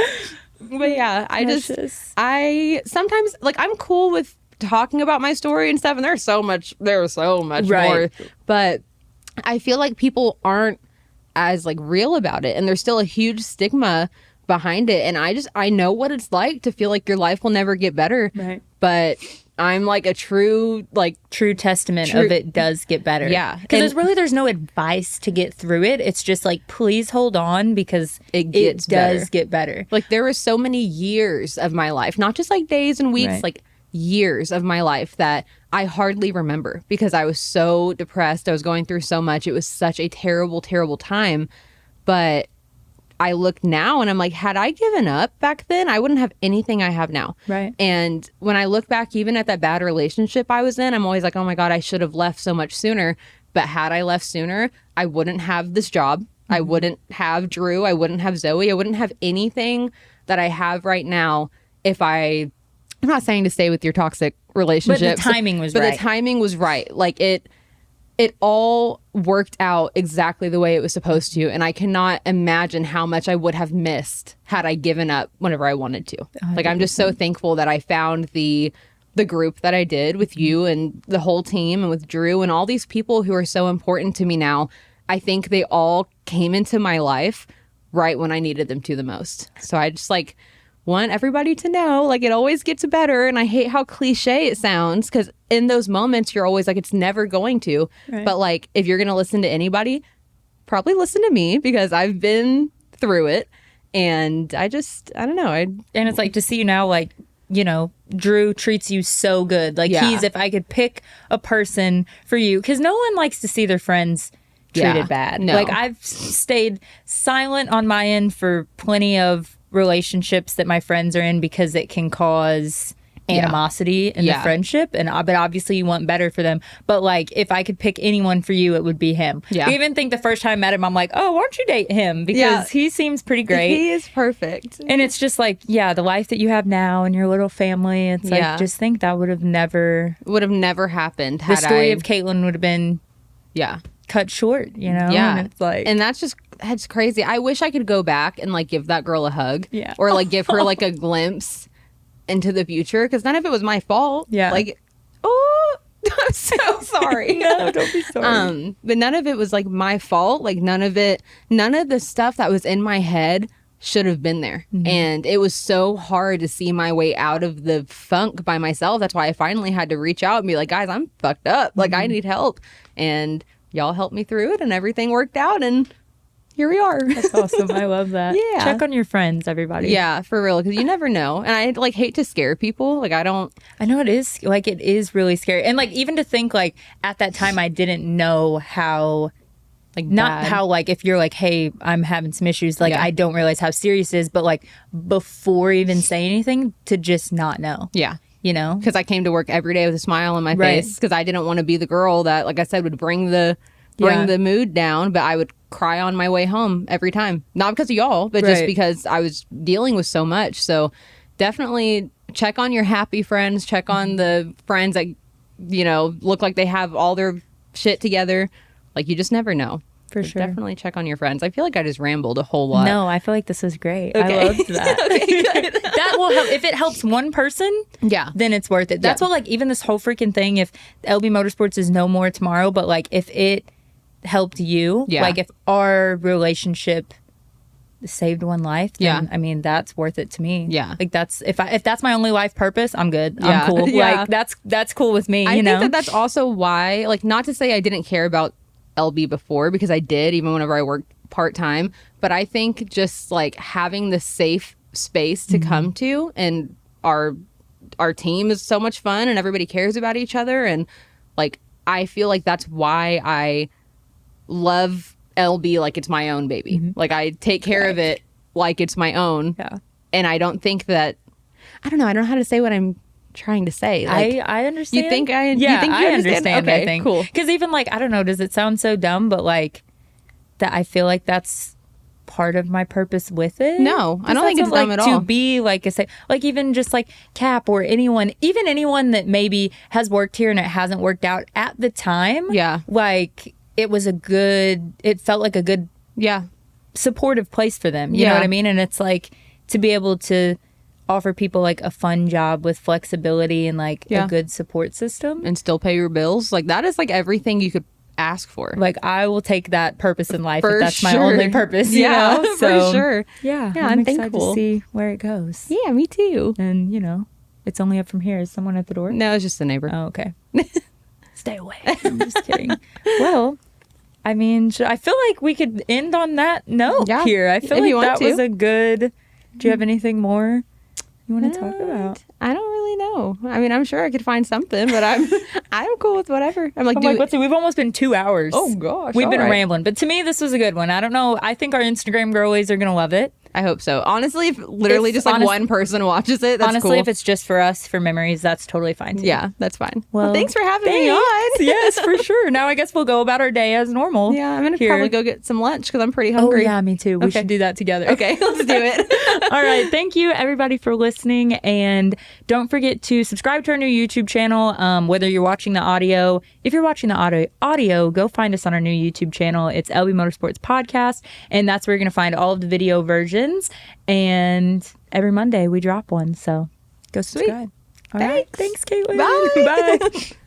Speaker 1: But yeah, I sometimes, like, I'm cool with talking about my story and stuff, and there's so much more. But I feel like people aren't as like real about it, and there's still a huge stigma behind it. And I know what it's like to feel like your life will never get better.
Speaker 2: Right.
Speaker 1: But I'm like a true
Speaker 2: testament of it does get better.
Speaker 1: Yeah.
Speaker 2: Because there's no advice to get through it. It's just like, please hold on, because it does get better.
Speaker 1: Like, there were so many years of my life, not just like days and weeks, like years of my life that I hardly remember, because I was so depressed. I was going through so much. It was such a terrible, terrible time. But I look now and I'm like, had I given up back then, I wouldn't have anything I have now.
Speaker 2: Right.
Speaker 1: And when I look back, even at that bad relationship I was in, I'm always like, oh my God, I should have left so much sooner. But had I left sooner, I wouldn't have this job. I wouldn't have Drew. I wouldn't have Zoe. I wouldn't have anything that I have right now if I'm not saying to stay with your toxic relationship.
Speaker 2: But the timing was right.
Speaker 1: But the timing was right. Like, it all worked out exactly the way it was supposed to. And I cannot imagine how much I would have missed had I given up whenever I wanted to. Like, I'm just so thankful that I found the group that I did with you and the whole team, and with Drew and all these people who are so important to me now. I think they all came into my life right when I needed them to the most. So I just want everybody to know, like, it always gets better. And I hate how cliche it sounds, because in those moments you're always like, it's never going to. Right. But like, if you're going to listen to anybody, probably listen to me, because I've been through it. And I don't know. And
Speaker 2: it's like, to see you now, like, you know, Drew treats you so good. Like, if I could pick a person for you, because no one likes to see their friends treated bad.
Speaker 1: No.
Speaker 2: Like, I've stayed silent on my end for plenty of relationships that my friends are in, because it can cause animosity in the friendship, and but obviously you want better for them. But like, if I could pick anyone for you, it would be him. I even think the first time I met him, I'm like, oh, why don't you date him, because he seems pretty great.
Speaker 1: He is perfect.
Speaker 2: And it's just like, the life that you have now and your little family, it's like, just think that would have never
Speaker 1: happened.
Speaker 2: The story of Katelyn would have been cut short, you know? And it's like,
Speaker 1: and that's crazy. I wish I could go back and like give that girl a hug, or like give her like a glimpse into the future, because none of it was my fault. Like, oh, I'm so sorry.
Speaker 2: No, don't be sorry.
Speaker 1: But none of it was like my fault. Like none of the stuff that was in my head should have been there. And it was so hard to see my way out of the funk by myself. That's why I finally had to reach out and be like, guys, I'm fucked up. Like I need help. And y'all helped me through it and everything worked out and here we are.
Speaker 2: That's awesome. I love that.
Speaker 1: Yeah.
Speaker 2: Check on your friends, everybody.
Speaker 1: Yeah, for real. Because you never know. And I like hate to scare people. Like I know
Speaker 2: it is really scary. And like even to think like at that time I didn't know how
Speaker 1: like
Speaker 2: not
Speaker 1: bad.
Speaker 2: how like if you're like, hey, I'm having some issues, like
Speaker 1: Yeah.
Speaker 2: I don't realize how serious it is, but like before even saying anything to just not know.
Speaker 1: Yeah.
Speaker 2: You know?
Speaker 1: Because I came to work every day with a smile on my
Speaker 2: Right.
Speaker 1: face because I didn't want to be the girl that, like I said, would bring the mood down, but I would cry on my way home every time. Not because of y'all, but just
Speaker 2: Right.
Speaker 1: because I was dealing with so much. So definitely check on your happy friends, check on the friends that, you know, look like they have all their shit together. Like you just never know.
Speaker 2: For
Speaker 1: So
Speaker 2: sure.
Speaker 1: definitely check on your friends. I feel like I just rambled a whole lot.
Speaker 2: No, I feel like this was great.
Speaker 1: Okay.
Speaker 2: I loved that. That will help. If it helps one person,
Speaker 1: Yeah.
Speaker 2: then it's worth it. That's
Speaker 1: Yeah.
Speaker 2: what, like, even this whole freaking thing, if LB Motorsports is no more tomorrow, but like if it helped you,
Speaker 1: Yeah.
Speaker 2: like if our relationship saved one life, then,
Speaker 1: Yeah.
Speaker 2: I mean, that's worth it to me.
Speaker 1: Yeah.
Speaker 2: Like that's, if that's my only life purpose, I'm good.
Speaker 1: Yeah.
Speaker 2: I'm cool.
Speaker 1: Yeah.
Speaker 2: Like that's cool with me,
Speaker 1: I
Speaker 2: you know?
Speaker 1: think that's also why, like, not to say I didn't care about LB before, because I did, even whenever I worked part-time, but I think just like having the safe space to come to, and our team is so much fun and everybody cares about each other, and like I feel like that's why I love LB like it's my own baby. Like I take care of it like it's my own.
Speaker 2: Yeah.
Speaker 1: And I don't think that, I don't know how to say what I'm trying to say. Like,
Speaker 2: I understand.
Speaker 1: You think I?
Speaker 2: Yeah,
Speaker 1: you think you
Speaker 2: I
Speaker 1: understand?
Speaker 2: understand.
Speaker 1: Okay,
Speaker 2: I think
Speaker 1: cool.
Speaker 2: Because even like I don't know, does it sound so dumb? But like that, I feel like that's part of my purpose with it.
Speaker 1: No, I don't think it's
Speaker 2: like
Speaker 1: dumb at all.
Speaker 2: to be like a say, like even just like Cap or anyone, even anyone that maybe has worked here and it hasn't worked out at the time.
Speaker 1: Yeah.
Speaker 2: like it felt like a good
Speaker 1: Yeah,
Speaker 2: supportive place for them. You know
Speaker 1: Yeah.
Speaker 2: what I mean? And it's like to be able to offer people like a fun job with flexibility and like
Speaker 1: Yeah.
Speaker 2: a good support system.
Speaker 1: and still pay your bills. Like that is like everything you could ask for.
Speaker 2: Like I will take that purpose in life
Speaker 1: For
Speaker 2: if that's my
Speaker 1: sure.
Speaker 2: only purpose. You
Speaker 1: Yeah,
Speaker 2: know?
Speaker 1: for sure.
Speaker 2: Yeah,
Speaker 1: Yeah,
Speaker 2: I'm
Speaker 1: I'm
Speaker 2: excited
Speaker 1: thankful.
Speaker 2: to see where it goes.
Speaker 1: Yeah, me too.
Speaker 2: And you know, it's only up from here. Is someone at the door?
Speaker 1: No, it's just the neighbor.
Speaker 2: Oh, okay. Stay away. I'm just kidding. Well, I mean, I feel like we could end on that note
Speaker 1: Yeah,
Speaker 2: here. I feel
Speaker 1: if
Speaker 2: like
Speaker 1: you want
Speaker 2: that
Speaker 1: to.
Speaker 2: was a good. Do you have anything more you want to talk about?
Speaker 1: I don't really know. I mean, I'm sure I could find something, but I'm cool with whatever. I'm like,
Speaker 2: I'm like, let's see. We've almost been 2 hours.
Speaker 1: Oh, gosh,
Speaker 2: we've been
Speaker 1: all right.
Speaker 2: rambling, but to me, this was a good one. I don't know. I think our Instagram girlies are gonna love it.
Speaker 1: I hope so. Honestly, if literally
Speaker 2: If
Speaker 1: just like
Speaker 2: honest-
Speaker 1: one person watches it, that's
Speaker 2: Honestly,
Speaker 1: cool.
Speaker 2: if it's just for us for memories, that's totally fine. Too.
Speaker 1: Yeah, that's fine. Well, thanks for having me
Speaker 2: thanks.
Speaker 1: on.
Speaker 2: Yes, for sure. Now I guess we'll go about our day as normal.
Speaker 1: Yeah, I'm gonna
Speaker 2: here.
Speaker 1: probably go get some lunch because I'm pretty
Speaker 2: Oh
Speaker 1: hungry.
Speaker 2: yeah, me too. We
Speaker 1: Okay.
Speaker 2: should do that together.
Speaker 1: Okay, let's do it.
Speaker 2: All right. Thank you, everybody, for listening. And don't forget to subscribe to our new YouTube channel, whether you're watching the audio. If you're watching the audio, go find us on our new YouTube channel. It's LB Motorsports Podcast. And that's where you're going to find all of the video versions. And every Monday we drop one. So go subscribe. All right. Thanks, Katelyn.
Speaker 1: Bye.
Speaker 2: Bye.